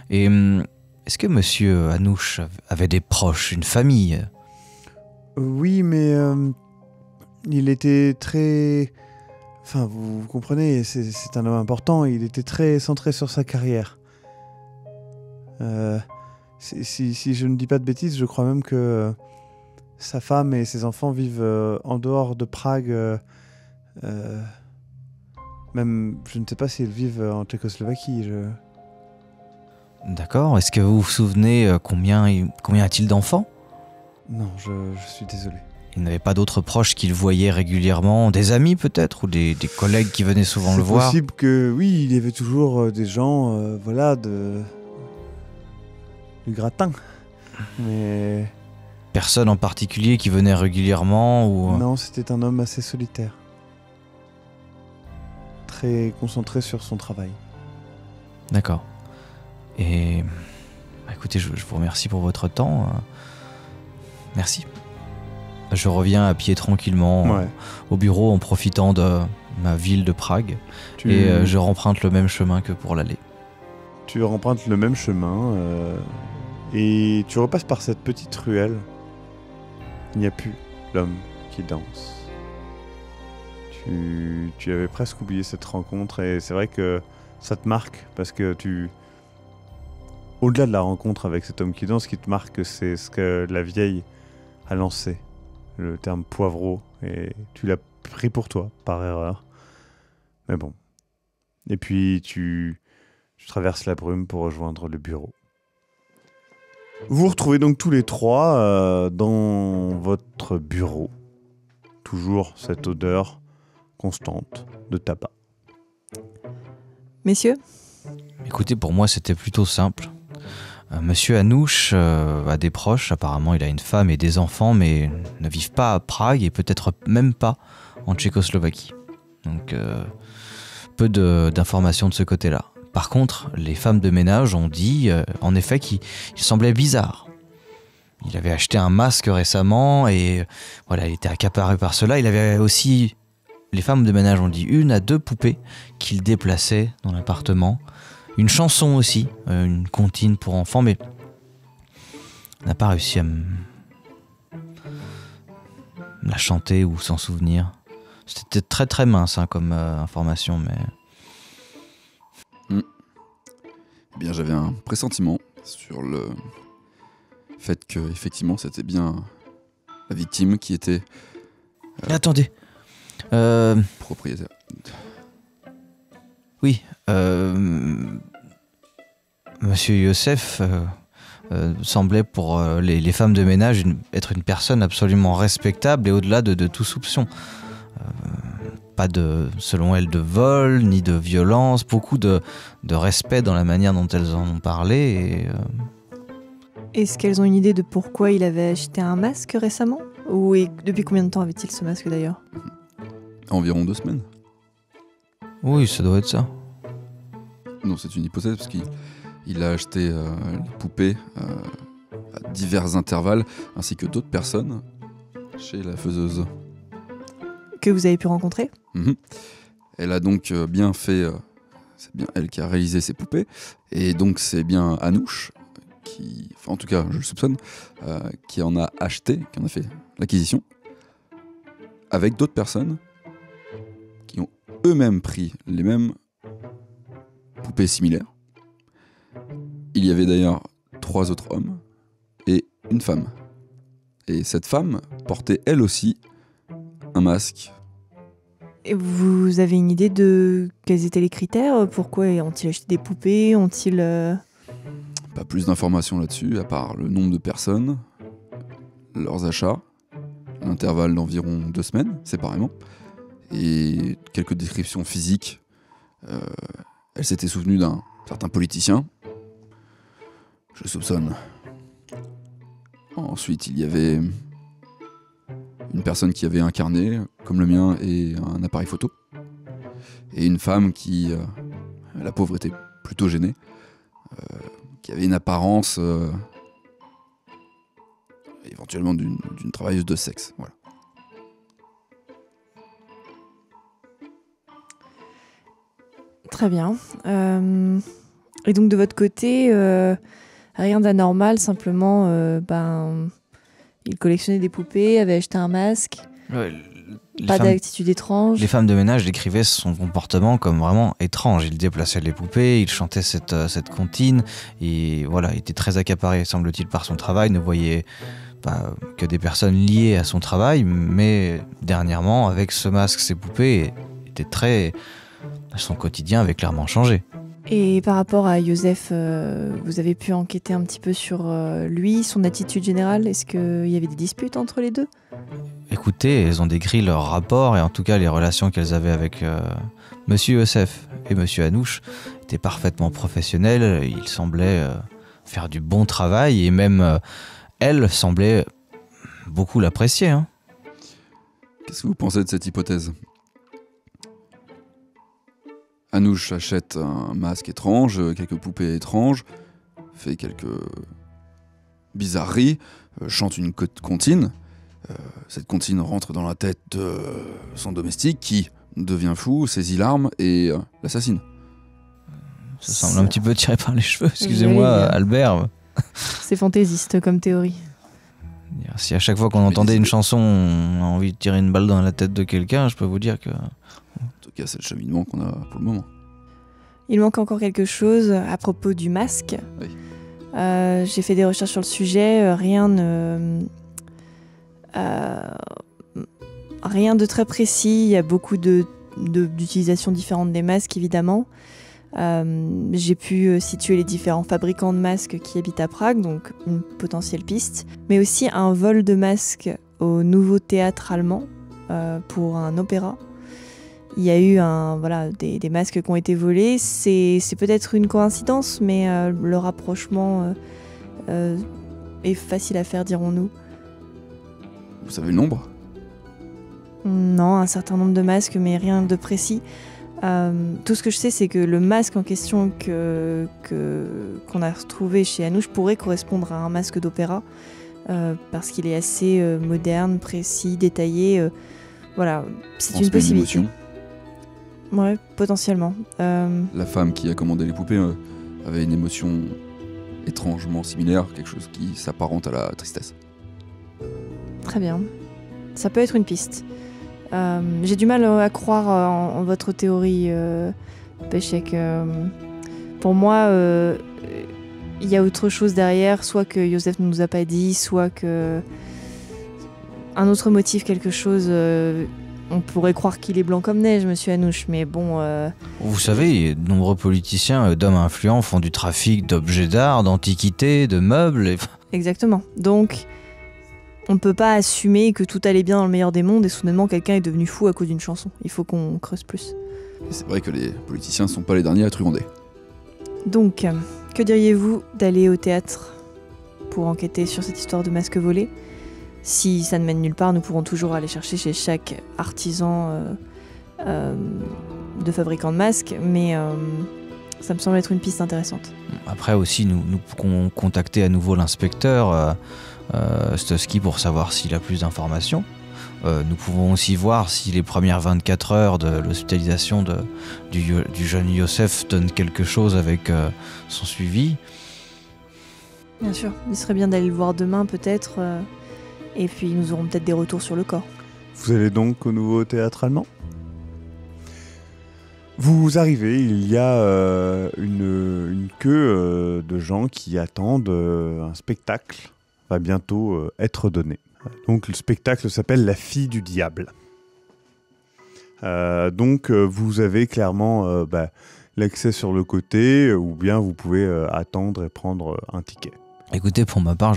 Et est-ce que monsieur Anouch avait des proches, une famille? Oui, mais il était très... Enfin, vous comprenez, c'est un homme important, il était très centré sur sa carrière. Si je ne dis pas de bêtises, je crois même que sa femme et ses enfants vivent en dehors de Prague. Même, je ne sais pas s'ils vivent en Tchécoslovaquie. D'accord. Est-ce que vous vous souvenez combien a-t-il d'enfants? Non, je suis désolé. Il n'avait pas d'autres proches qu'il voyait régulièrement? Des amis peut-être? Ou des collègues qui venaient souvent le voir? C'est possible que, oui, il y avait toujours des gens, du gratin. Mais... Personne en particulier qui venait régulièrement ou... Non, c'était un homme assez solitaire. Très concentré sur son travail. D'accord. Et... écoutez, je vous remercie pour votre temps. Merci. Je reviens à pied tranquillement au bureau en profitant de ma ville de Prague. Et je remprunte le même chemin que pour l'aller. Tu rempruntes le même chemin et tu repasses par cette petite ruelle. Il n'y a plus l'homme qui danse. Tu avais presque oublié cette rencontre et c'est vrai que ça te marque parce que au-delà de la rencontre avec cet homme qui danse, ce qui te marque, c'est ce que la vieille a lancé, le terme poivreau, et tu l'as pris pour toi, par erreur. Mais bon. Et puis tu traverses la brume pour rejoindre le bureau. Vous vous retrouvez donc tous les trois dans votre bureau. Toujours cette odeur constante de tabac. Messieurs, Écoutez, pour moi, c'était plutôt simple. Monsieur Anouch a des proches, apparemment il a une femme et des enfants, mais ne vivent pas à Prague et peut-être même pas en Tchécoslovaquie. Donc peu d'informations de ce côté-là. Par contre, les femmes de ménage ont dit en effet qu'il semblait bizarre. Il avait acheté un masque récemment et voilà, il était accaparé par cela. Il avait aussi, les femmes de ménage ont dit, 1 à 2 poupées qu'il déplaçait dans l'appartement. Une chanson aussi, une comptine pour enfants, mais on n'a pas réussi à la chanter ou s'en souvenir. C'était très très mince comme information, mais... Eh bien, j'avais un pressentiment sur le fait que, effectivement, c'était bien la victime qui était Attendez. propriétaire. Oui, Monsieur Youssef semblait pour les femmes de ménage être une personne absolument respectable et au-delà de tout soupçon. Pas selon elle, de vol, ni de violence, beaucoup de respect dans la manière dont elles en ont parlé. est-ce qu'elles ont une idée de pourquoi il avait acheté un masque récemment? Et depuis combien de temps avait-il ce masque d'ailleurs? Environ 2 semaines. Oui, ça doit être ça. Non, c'est une hypothèse parce qu'il a acheté les poupées à divers intervalles, ainsi que d'autres personnes chez la faiseuse. que vous avez pu rencontrer. Elle a donc bien fait, c'est bien elle qui a réalisé ces poupées, et donc c'est bien Anouche, qui, enfin en tout cas je le soupçonne, qui en a acheté, qui en a fait l'acquisition, avec d'autres personnes qui ont eux-mêmes pris les mêmes poupées similaires. Il y avait d'ailleurs 3 autres hommes et une femme. Et cette femme portait elle aussi un masque. Et vous avez une idée de quels étaient les critères? Pourquoi ont-ils acheté des poupées? Ont-ils... Pas plus d'informations là-dessus, à part le nombre de personnes, leurs achats, l'intervalle d'environ 2 semaines, séparément, et quelques descriptions physiques. Elle s'était souvenue d'un certain politicien, je soupçonne. Ensuite, il y avait une personne qui avait un carnet, comme le mien, et un appareil photo. Et une femme qui, la pauvre, était plutôt gênée, qui avait une apparence éventuellement d'une travailleuse de sexe. Voilà. Très bien. Et donc de votre côté, rien d'anormal, simplement, il collectionnait des poupées, avait acheté un masque, pas d'attitude étrange. Les femmes de ménage décrivaient son comportement comme vraiment étrange. Il déplaçait les poupées, il chantait cette comptine, et voilà, il était très accaparé, semble-t-il, par son travail, ne voyait pas que des personnes liées à son travail, mais dernièrement, avec ce masque, ces poupées étaient très... Son quotidien avait clairement changé. Et par rapport à Joseph, vous avez pu enquêter un petit peu sur lui, son attitude générale? Est-ce qu'il y avait des disputes entre les deux? Écoutez, elles ont décrit leur rapport, et en tout cas les relations qu'elles avaient avec Monsieur Joseph et Monsieur Anouche étaient parfaitement professionnelles. Ils semblaient faire du bon travail, et même elle semblait beaucoup l'apprécier. Hein. Qu'est-ce que vous pensez de cette hypothèse ? Anouche achète un masque étrange, quelques poupées étranges, fait quelques bizarreries, chante une comptine. Cette comptine rentre dans la tête de son domestique qui devient fou, saisit l'arme et l'assassine. Ça semble un petit peu tiré par les cheveux, excusez-moi Albert. C'est fantaisiste comme théorie. Si à chaque fois qu'on entendait une chanson, on a envie de tirer une balle dans la tête de quelqu'un, je peux vous dire que... En tout cas, c'est le cheminement qu'on a pour le moment. Il manque encore quelque chose à propos du masque. Oui. J'ai fait des recherches sur le sujet, rien de très précis. Il y a beaucoup d'utilisations différentes des masques, évidemment. J'ai pu situer les différents fabricants de masques qui habitent à Prague, donc une potentielle piste. Mais aussi un vol de masques au Nouveau Théâtre allemand pour un opéra. Il y a eu des masques qui ont été volés. C'est peut-être une coïncidence, mais le rapprochement est facile à faire, dirons-nous. Vous savez le nombre ? Non, un certain nombre de masques, mais rien de précis. Tout ce que je sais, c'est que le masque en question qu'on a retrouvé chez Anouche pourrait correspondre à un masque d'opéra, parce qu'il est assez moderne, précis, détaillé. Voilà, c'est une possibilité. Ouais, potentiellement. La femme qui a commandé les poupées avait une émotion étrangement similaire, quelque chose qui s'apparente à la tristesse. Très bien. Ça peut être une piste. J'ai du mal à croire en votre théorie, Péchek. Pour moi, il y a autre chose derrière, soit que Joseph ne nous a pas dit, soit que un autre motif, quelque chose. On pourrait croire qu'il est blanc comme neige, monsieur Anouche, mais bon... Vous savez, de nombreux politiciens d'hommes influents font du trafic d'objets d'art, d'antiquités, de meubles... Exactement. Donc, on ne peut pas assumer que tout allait bien dans le meilleur des mondes et soudainement quelqu'un est devenu fou à cause d'une chanson. Il faut qu'on creuse plus. Et c'est vrai que les politiciens ne sont pas les derniers à truander. Donc, que diriez-vous d'aller au théâtre pour enquêter sur cette histoire de masque volé ? Si ça ne mène nulle part, nous pourrons toujours aller chercher chez chaque artisan de fabricant de masques, mais ça me semble être une piste intéressante. Après aussi, nous pourrons contacter à nouveau l'inspecteur Stosky pour savoir s'il a plus d'informations. Nous pouvons aussi voir si les premières 24 heures de l'hospitalisation du jeune Youssef donnent quelque chose avec son suivi. Bien sûr, il serait bien d'aller le voir demain peut-être, et puis nous aurons peut-être des retours sur le corps. Vous allez donc au nouveau théâtre allemand ? Vous arrivez, il y a une queue de gens qui attendent un spectacle va bientôt être donné. Donc le spectacle s'appelle La fille du diable. Donc vous avez clairement l'accès sur le côté, ou bien vous pouvez attendre et prendre un ticket. Écoutez, pour ma part,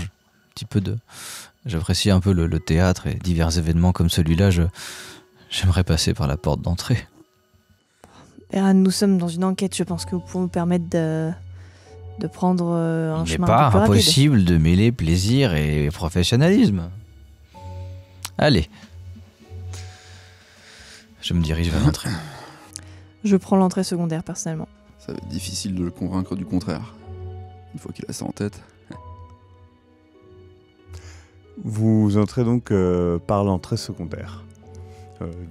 j'apprécie un peu le théâtre et divers événements comme celui-là. J'aimerais passer par la porte d'entrée. Beran, nous sommes dans une enquête, je pense que vous pouvez nous permettre de prendre un Il n'est chemin pas un peu plus rapide. impossible de mêler plaisir et professionnalisme. Allez. Je me dirige vers l'entrée. Je prends l'entrée secondaire personnellement. Ça va être difficile de le convaincre du contraire. Une fois qu'il a ça en tête. Vous entrez donc par l'entrée secondaire.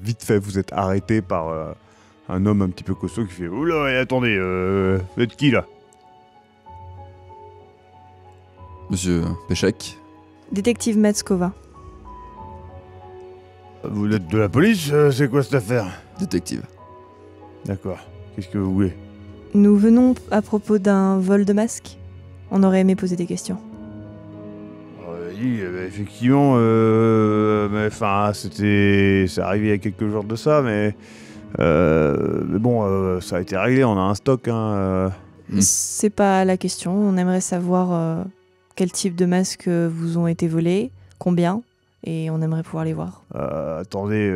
Vite fait, vous êtes arrêté par un homme un petit peu costaud qui fait « Oula, attendez, vous êtes qui là ?» Monsieur Péchek, Détective Matskova. Vous êtes de la police, c'est quoi cette affaire ? détective. D'accord, qu'est-ce que vous voulez ? Nous venons à propos d'un vol de masque. On aurait aimé poser des questions. Oui, effectivement, mais enfin, c'est arrivé il y a quelques jours de ça, mais bon, ça a été réglé, on a un stock, hein. C'est pas la question. On aimerait savoir quel type de masques vous ont été volés, combien, et on aimerait pouvoir les voir. Attendez,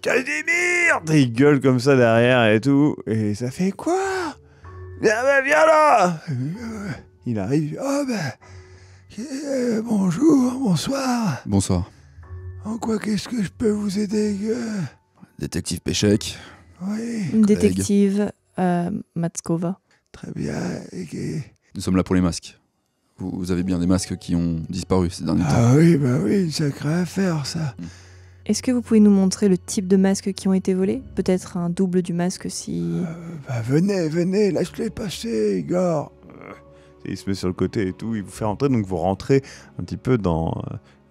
Casimir ! Il gueule comme ça derrière et tout, et ça fait quoi ? Viens là ! Il arrive, oh bonjour, bonsoir. Bonsoir. En quoi qu'est-ce que je peux vous aider ? Détective Péchek. Oui, Détective Matskova. très bien. Nous sommes là pour les masques. Vous avez bien des masques qui ont disparu ces derniers temps. Ah oui, bah oui, une sacrée affaire ça. Est-ce que vous pouvez nous montrer le type de masques qui ont été volés ? Peut-être un double du masque si... Bah venez, laisse-les passer, Igor. Il se met sur le côté et tout, il vous fait rentrer, donc vous rentrez un petit peu dans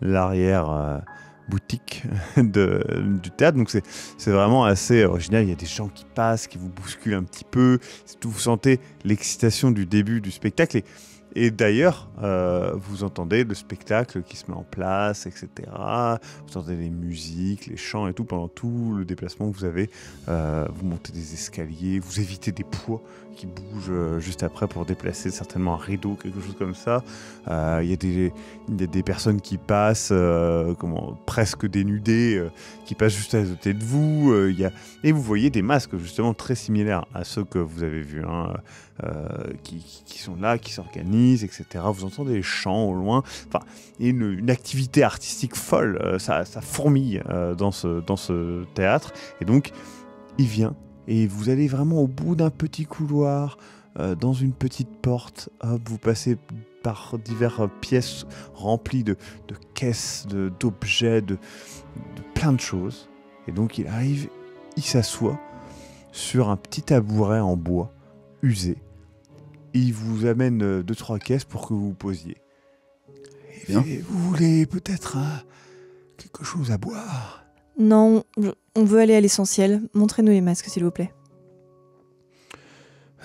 l'arrière boutique du théâtre, donc c'est vraiment assez original. Il y a des gens qui passent, qui vous bousculent un petit peu, vous sentez l'excitation du début du spectacle, et d'ailleurs, vous entendez le spectacle qui se met en place, etc. Vous entendez les musiques, les chants et tout pendant tout le déplacement que vous avez. Vous montez des escaliers, vous évitez des poids qui bougent juste après pour déplacer certainement un rideau, quelque chose comme ça. Il y a des personnes qui passent presque dénudées, qui passent juste à côté de vous. Et vous voyez des masques justement très similaires à ceux que vous avez vus, hein, qui sont là, qui s'organisent, etc. Vous entendez les chants au loin. Enfin, il y a une activité artistique folle. Ça fourmille dans ce théâtre. Et donc, il vient. Et vous allez vraiment au bout d'un petit couloir, dans une petite porte. Hop, vous passez par diverses pièces remplies de caisses, d'objets, de plein de choses. Et donc il arrive, il s'assoit sur un petit tabouret en bois, usé. Et il vous amène 2-3 caisses pour que vous vous posiez. Et vous voulez peut-être quelque chose à boire ? Non, on veut aller à l'essentiel. Montrez-nous les masques, s'il vous plaît.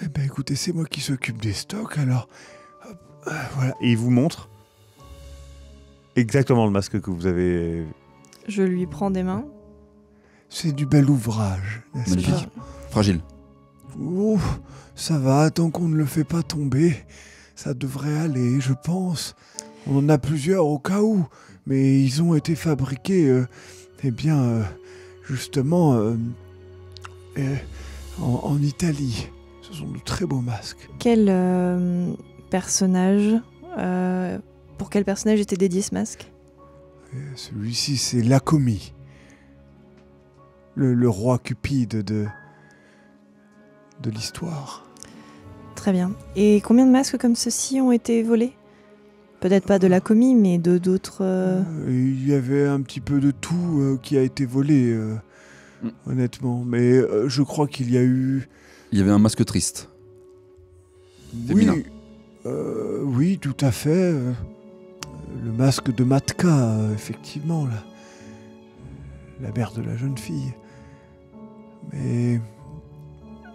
Eh ben écoutez, c'est moi qui s'occupe des stocks, alors... Hop, voilà. Et il vous montre exactement le masque que vous avez... Je lui prends des mains. C'est du bel ouvrage, n'est-ce Magnifique. Fragile. pas ? Ouf, ça va, tant qu'on ne le fait pas tomber, ça devrait aller, je pense. On en a plusieurs au cas où, mais ils ont été fabriqués... justement, en Italie. Ce sont de très beaux masques. Quel personnage... pour quel personnage était dédié ce masque ? Celui-ci, c'est Lacomi. Le roi Cupide de l'histoire. Très bien. Et combien de masques comme ceux-ci ont été volés ? Peut-être pas de la commis, mais de d'autres... Il y avait un petit peu de tout qui a été volé, honnêtement. Mais je crois qu'il y a eu... Il y avait un masque triste. Féminin. Oui, tout à fait. Le masque de Matka, effectivement, la mère de la jeune fille. Mais...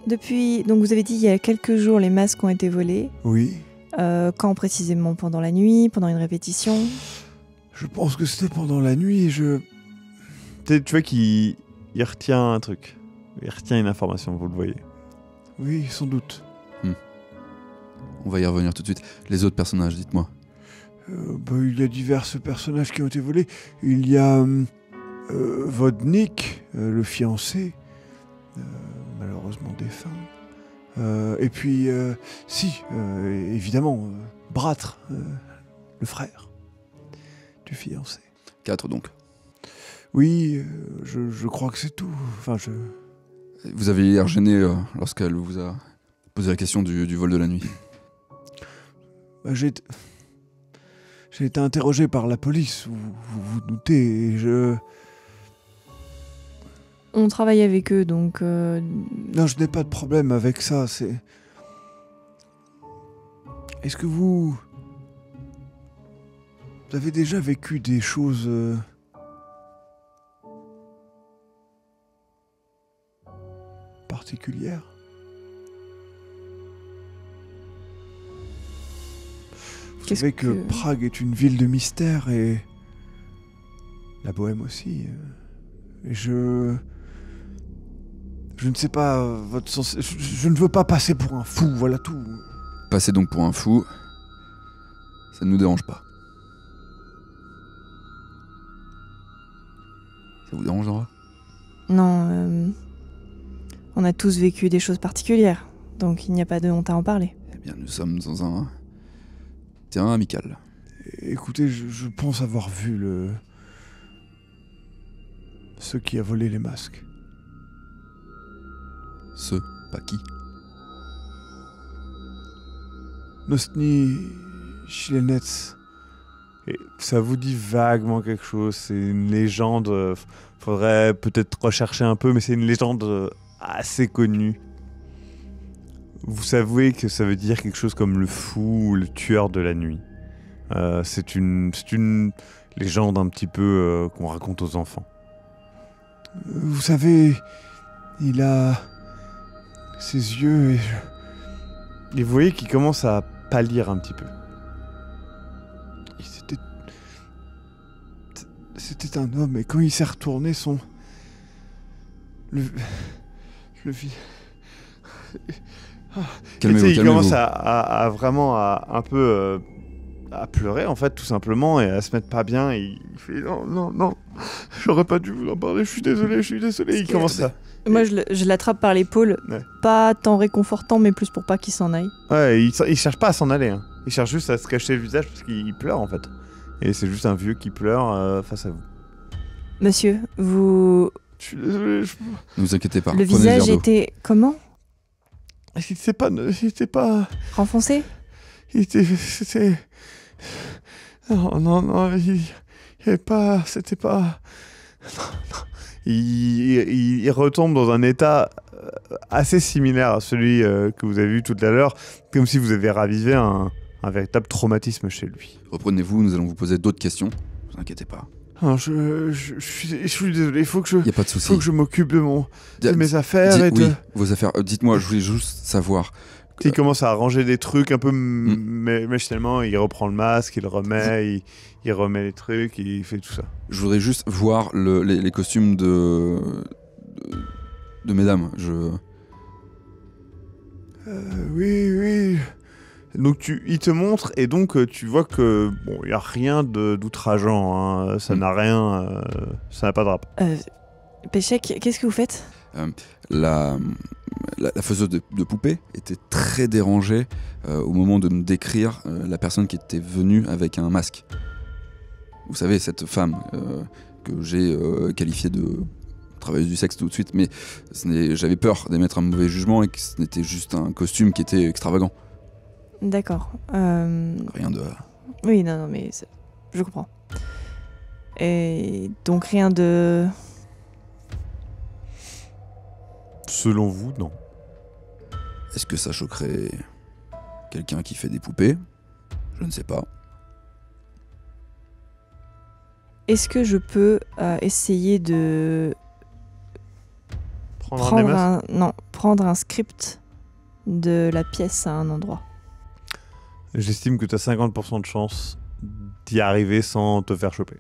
Depuis... Donc vous avez dit il y a quelques jours, les masques ont été volés. Oui. Quand précisément? Pendant la nuit? Pendant une répétition? Je pense que c'était pendant la nuit. Tu vois qu'il retient un truc. Il retient une information, vous le voyez. Oui, sans doute. On va y revenir tout de suite. Les autres personnages, dites-moi. Il y a divers personnages qui ont été volés. Il y a Vodnik, le fiancé, malheureusement défunt. Et puis, évidemment, Brâtre, le frère du fiancé. 4 donc. Oui, je crois que c'est tout. Enfin, Vous avez l'air gêné lorsqu'elle vous a posé la question du vol de la nuit. J'ai été interrogé par la police, vous vous doutez, et On travaille avec eux, donc... Non, je n'ai pas de problème avec ça, c'est... Est-ce que vous avez déjà vécu des choses... particulières? Vous savez que Prague est une ville de mystère et la Bohème aussi. Et je ne sais pas votre sens. Je ne veux pas passer pour un fou, voilà tout. Passer donc pour un fou, ça ne nous dérange pas. Ça vous dérange, Nora? Non, on a tous vécu des choses particulières, donc il n'y a pas de honte à en parler. Eh bien, nous sommes dans un terrain amical. Écoutez, je pense avoir vu ceux qui a volé les masques. Ceux, pas qui? Nostni Chilenets. Et ça vous dit vaguement quelque chose, c'est une légende, faudrait peut-être rechercher un peu, mais c'est une légende assez connue. Vous savez que ça veut dire quelque chose comme le fou ou le tueur de la nuit. C'est une légende un petit peu qu'on raconte aux enfants. Vous savez, il a ses yeux et vous voyez qu'il commence à pâlir un petit peu. C'était un homme et quand il s'est retourné, le Calmez-vous, il commence calmez-vous. à vraiment un peu à pleurer en fait tout simplement et à se mettre pas bien et il fait non j'aurais pas dû vous en parler, je suis désolé il commence à... Moi je l'attrape par l'épaule, Ouais. pas tant réconfortant mais plus pour pas qu'il s'en aille. Ouais, il cherche pas à s'en aller, hein. Il cherche juste à se cacher le visage parce qu'il pleure en fait et c'est juste un vieux qui pleure face à vous. Monsieur, vous... Je suis désolé, Ne vous inquiétez pas. Le Prenez visage verre d'eau. était... Comment? il était pas... Renfoncé? C'était... Non, il y avait pas... C'était pas... Non. Il retombe dans un état assez similaire à celui que vous avez vu tout à l'heure, comme si vous avez ravivé un véritable traumatisme chez lui. Reprenez-vous, nous allons vous poser d'autres questions. Ne vous inquiétez pas. Alors, je suis désolé, il faut que Il n'y a pas de souci. je m'occupe de mes affaires et de... Oui, vos affaires. Dites-moi, je voulais juste savoir. Il commence à ranger des trucs un peu machinalement, il reprend le masque, il le remet, il remet les trucs, il fait tout ça. Je voudrais juste voir les costumes de mesdames. Oui. Donc il te montre et donc tu vois que bon, il y a rien d'outrageant, hein. Ça n'a rien, ça n'a pas de rapport. Péchec, qu'est-ce que vous faites? La faiseuse de poupées était très dérangée au moment de me décrire la personne qui était venue avec un masque. Vous savez, cette femme que j'ai qualifiée de travailleuse du sexe tout de suite, mais j'avais peur d'émettre un mauvais jugement et que ce n'était juste un costume qui était extravagant. D'accord. Rien de Oui, non, mais je comprends. Et donc rien de... Selon vous, non. Est-ce que ça choquerait quelqu'un qui fait des poupées? Je ne sais pas. Est-ce que je peux essayer de prendre un script de la pièce à un endroit? J'estime que tu as 50% de chance d'y arriver sans te faire choper.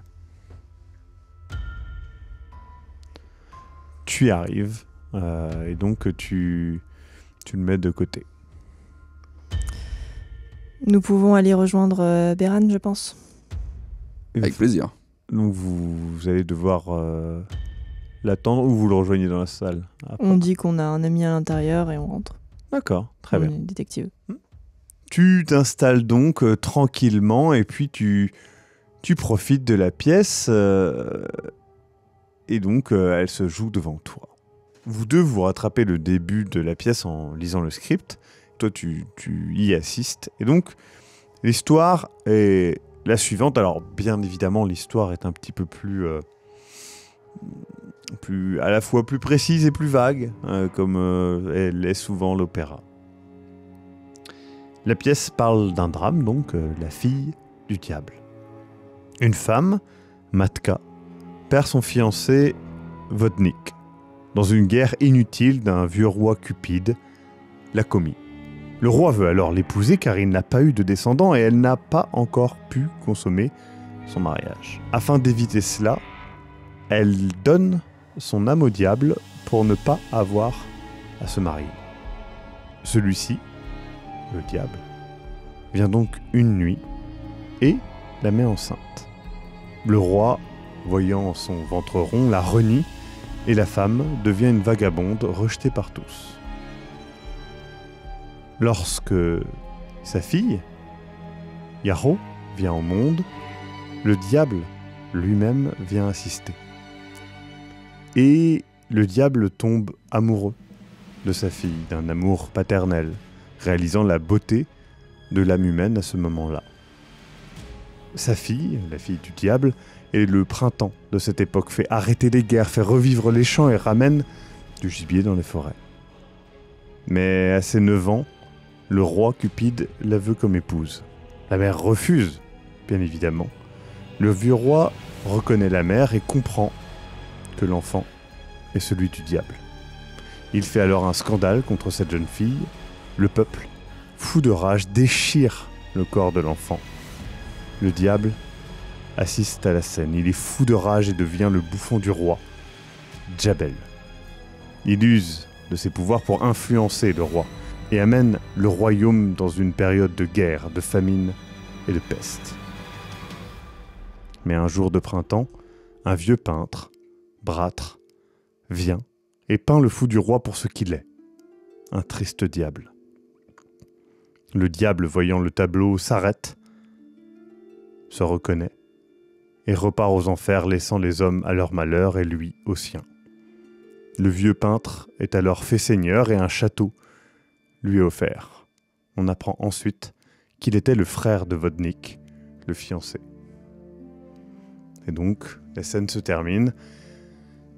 Tu y arrives, et donc tu le mets de côté. Nous pouvons aller rejoindre Béran, je pense. Avec plaisir. Donc vous allez devoir l'attendre ou vous le rejoignez dans la salle après. On dit qu'on a un ami à l'intérieur et on rentre. D'accord, très bien. On est détective. Tu t'installes donc tranquillement et puis tu profites de la pièce et donc elle se joue devant toi. Vous deux vous rattrapez le début de la pièce en lisant le script. Toi tu y assistes et donc l'histoire est la suivante. Alors bien évidemment l'histoire est un petit peu plus à la fois plus précise et plus vague comme elle est souvent l'opéra. La pièce parle d'un drame, donc la fille du diable. Une femme, Matka, perd son fiancé Vodnik dans une guerre inutile d'un vieux roi cupide, l'a commis. Le roi veut alors l'épouser car il n'a pas eu de descendants et elle n'a pas encore pu consommer son mariage. Afin d'éviter cela, elle donne son âme au diable pour ne pas avoir à se marier. Celui-ci, le diable, vient donc une nuit et la met enceinte. Le roi, voyant son ventre rond, la renie et la femme devient une vagabonde rejetée par tous. Lorsque sa fille, Yaro, vient au monde, le diable lui-même vient assister. Et le diable tombe amoureux de sa fille, d'un amour paternel, réalisant la beauté de l'âme humaine à ce moment-là. Sa fille, la fille du diable, est le printemps de cette époque, fait arrêter les guerres, fait revivre les champs et ramène du gibier dans les forêts. Mais à ses 9 ans, le roi Cupide la veut comme épouse. La mère refuse, bien évidemment. Le vieux roi reconnaît la mère et comprend que l'enfant est celui du diable. Il fait alors un scandale contre cette jeune fille. Le peuple, fou de rage, déchire le corps de l'enfant. Le diable assiste à la scène. Il est fou de rage et devient le bouffon du roi, Djabel. Il use de ses pouvoirs pour influencer le roi et amène le royaume dans une période de guerre, de famine et de peste. Mais un jour de printemps, un vieux peintre, Brâtre, vient et peint le fou du roi pour ce qu'il est, un triste diable. Le diable, voyant le tableau, s'arrête, se reconnaît et repart aux enfers, laissant les hommes à leur malheur et lui au sien. Le vieux peintre est alors fait seigneur et un château lui est offert. On apprend ensuite qu'il était le frère de Vodnik, le fiancé. Et donc, la scène se termine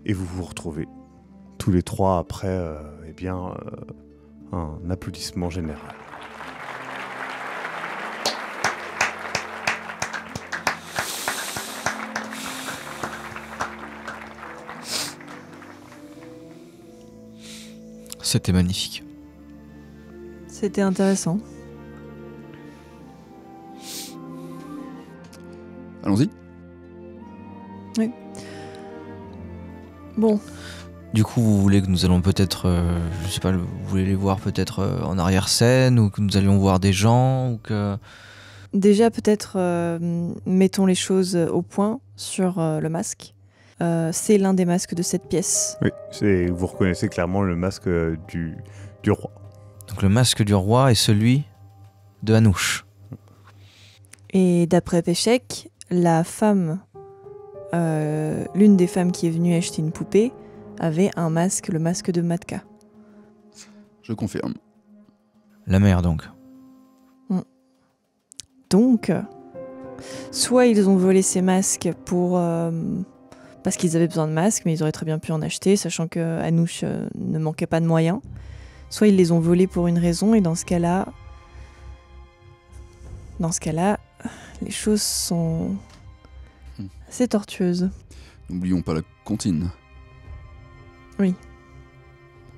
et vous vous retrouvez tous les trois après un applaudissement général. C'était magnifique. C'était intéressant. Allons-y. Oui. Bon. Du coup, vous voulez que nous allons peut-être, je sais pas, vous voulez les voir peut-être en arrière-scène, ou que nous allions voir des gens, ou que... Déjà, peut-être, mettons les choses au point sur le masque. C'est l'un des masques de cette pièce. Oui, vous reconnaissez clairement le masque du roi. Donc le masque du roi est celui de Anouche. Et d'après Péchec, la femme, l'une des femmes qui est venue acheter une poupée, avait un masque, le masque de Matka. Je confirme. La mère donc. Donc, Soit ils ont volé ces masques parce qu'ils avaient besoin de masques, mais ils auraient très bien pu en acheter, sachant que Anouch ne manquait pas de moyens. Soit ils les ont volés pour une raison, et dans ce cas-là, les choses sont assez tortueuses. N'oublions pas la comptine. Oui.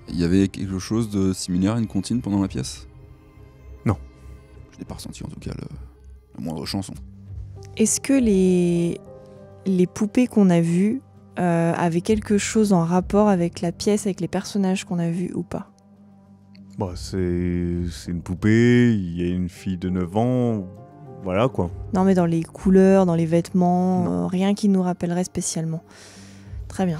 Il y avait quelque chose de similaire à une comptine pendant la pièce? Non. Je n'ai pas ressenti en tout cas la moindre chanson. Est-ce que les poupées qu'on a vues avaient quelque chose en rapport avec la pièce, avec les personnages qu'on a vus ou pas? Bon, c'est une poupée, il y a une fille de 9 ans, voilà quoi. Non, mais dans les couleurs, dans les vêtements, Non. rien qui nous rappellerait spécialement. Très bien.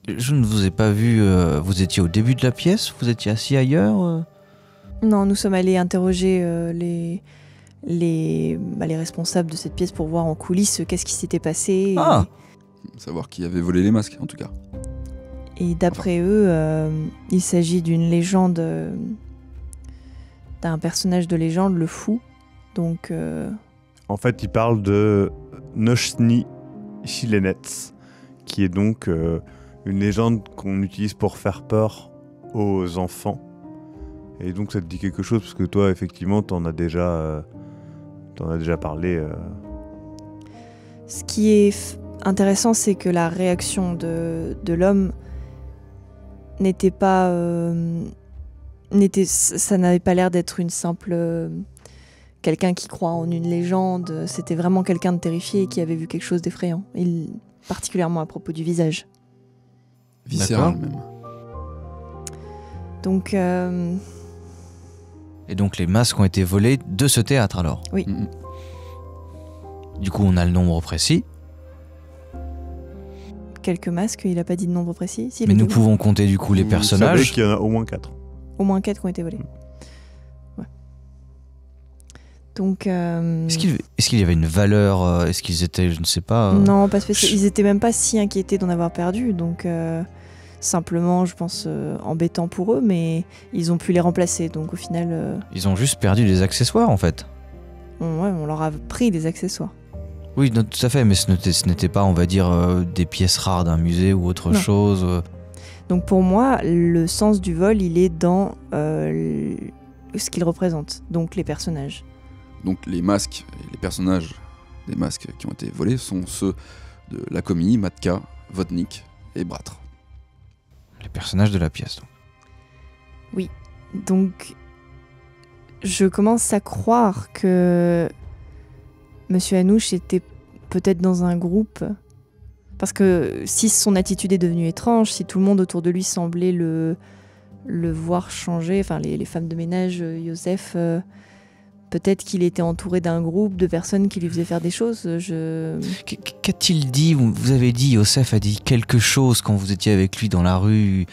Je ne vous ai pas vu. Vous étiez au début de la pièce? Vous étiez assis ailleurs? Non, nous sommes allés interroger les responsables de cette pièce pour voir en coulisses qu'est-ce qui s'était passé. Ah. Savoir qui avait volé les masques en tout cas. Et d'après eux, il s'agit d'une légende, d'un personnage de légende, le fou. Donc, En fait, il parle de Noshni Chilenets, qui est donc une légende qu'on utilise pour faire peur aux enfants. Et donc ça te dit quelque chose, parce que toi, effectivement, t'en as déjà parlé. ce qui est intéressant, c'est que la réaction de l'homme n'était pas... ça n'avait pas l'air d'être une simple... quelqu'un qui croit en une légende. C'était vraiment quelqu'un de terrifié qui avait vu quelque chose d'effrayant. Particulièrement à propos du visage. Viscéral D'accord. même. Donc, Et donc les masques ont été volés de ce théâtre alors? Oui. Du coup, on a le nombre précis. quelques masques, il a pas dit de nombre précis. Si, il Mais a nous dit pouvons compter du coup les Vous savez personnages. qu'il y en a au moins 4. au moins 4 qui ont été volés. Ouais. Donc, Est-ce qu'il y avait une valeur? Est-ce qu'ils étaient, je ne sais pas. non, pas spécialement. Ils étaient même pas si inquiétés d'en avoir perdu, donc simplement, je pense, embêtant pour eux, mais ils ont pu les remplacer, donc au final, Ils ont juste perdu des accessoires en fait. on leur a pris des accessoires. Oui, non, tout à fait, mais ce n'était pas, on va dire, des pièces rares d'un musée ou autre Non. chose. Donc pour moi, le sens du vol, il est dans ce qu'il représente, donc les personnages. Donc les masques et les personnages des masques qui ont été volés sont ceux de Lakomi, Matka, Vodnik et Bratre. Les personnages de la pièce. Donc. Donc, je commence à croire que Monsieur Anouch était peut-être dans un groupe. Parce que si son attitude est devenue étrange, si tout le monde autour de lui semblait le voir changer, enfin les femmes de ménage, Joseph, peut-être qu'il était entouré d'un groupe de personnes qui lui faisaient faire des choses. Qu'a-t-il dit? Vous avez dit, Joseph a dit quelque chose quand vous étiez avec lui dans la rue.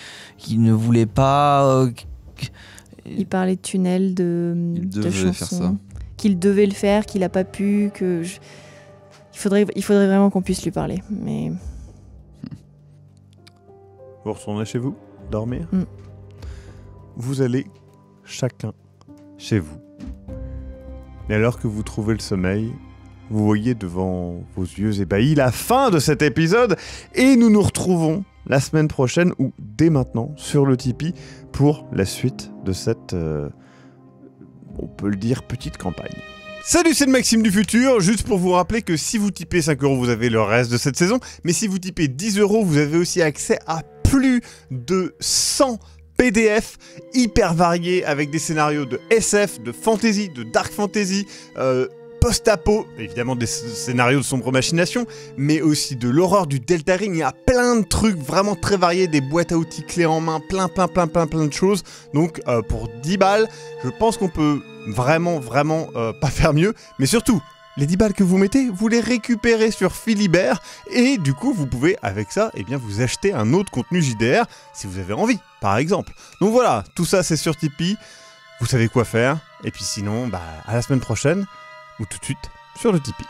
Il ne voulait pas. Il parlait de tunnels, de devait chansons, faire ça. qu'il devait le faire, qu'il n'a pas pu, il faudrait vraiment qu'on puisse lui parler. Mais Vous retournez chez vous, dormir. Mm. Vous allez chacun chez vous. Et alors que vous trouvez le sommeil, vous voyez devant vos yeux ébahis la fin de cet épisode et nous nous retrouvons la semaine prochaine ou dès maintenant sur le Tipeee pour la suite de cette, on peut le dire, petite campagne. Salut, c'est le Maxime du futur, juste pour vous rappeler que si vous typez 5€, vous avez le reste de cette saison, mais si vous typez 10€, vous avez aussi accès à plus de 100 PDF hyper variés avec des scénarios de SF, de fantasy, de dark fantasy, post-apo, évidemment des scénarios de sombre machination, mais aussi de l'horreur, du Delta Ring. Il y a plein de trucs vraiment très variés, des boîtes à outils clés en main, plein de choses. Donc pour 10 balles, je pense qu'on peut vraiment pas faire mieux, mais surtout, les 10 balles que vous mettez, vous les récupérez sur Philibert, et du coup, vous pouvez, avec ça, eh bien, vous acheter un autre contenu JDR, si vous avez envie, par exemple. Donc voilà, tout ça, c'est sur Tipeee, vous savez quoi faire, et puis sinon, à la semaine prochaine, ou tout de suite, sur le Tipeee.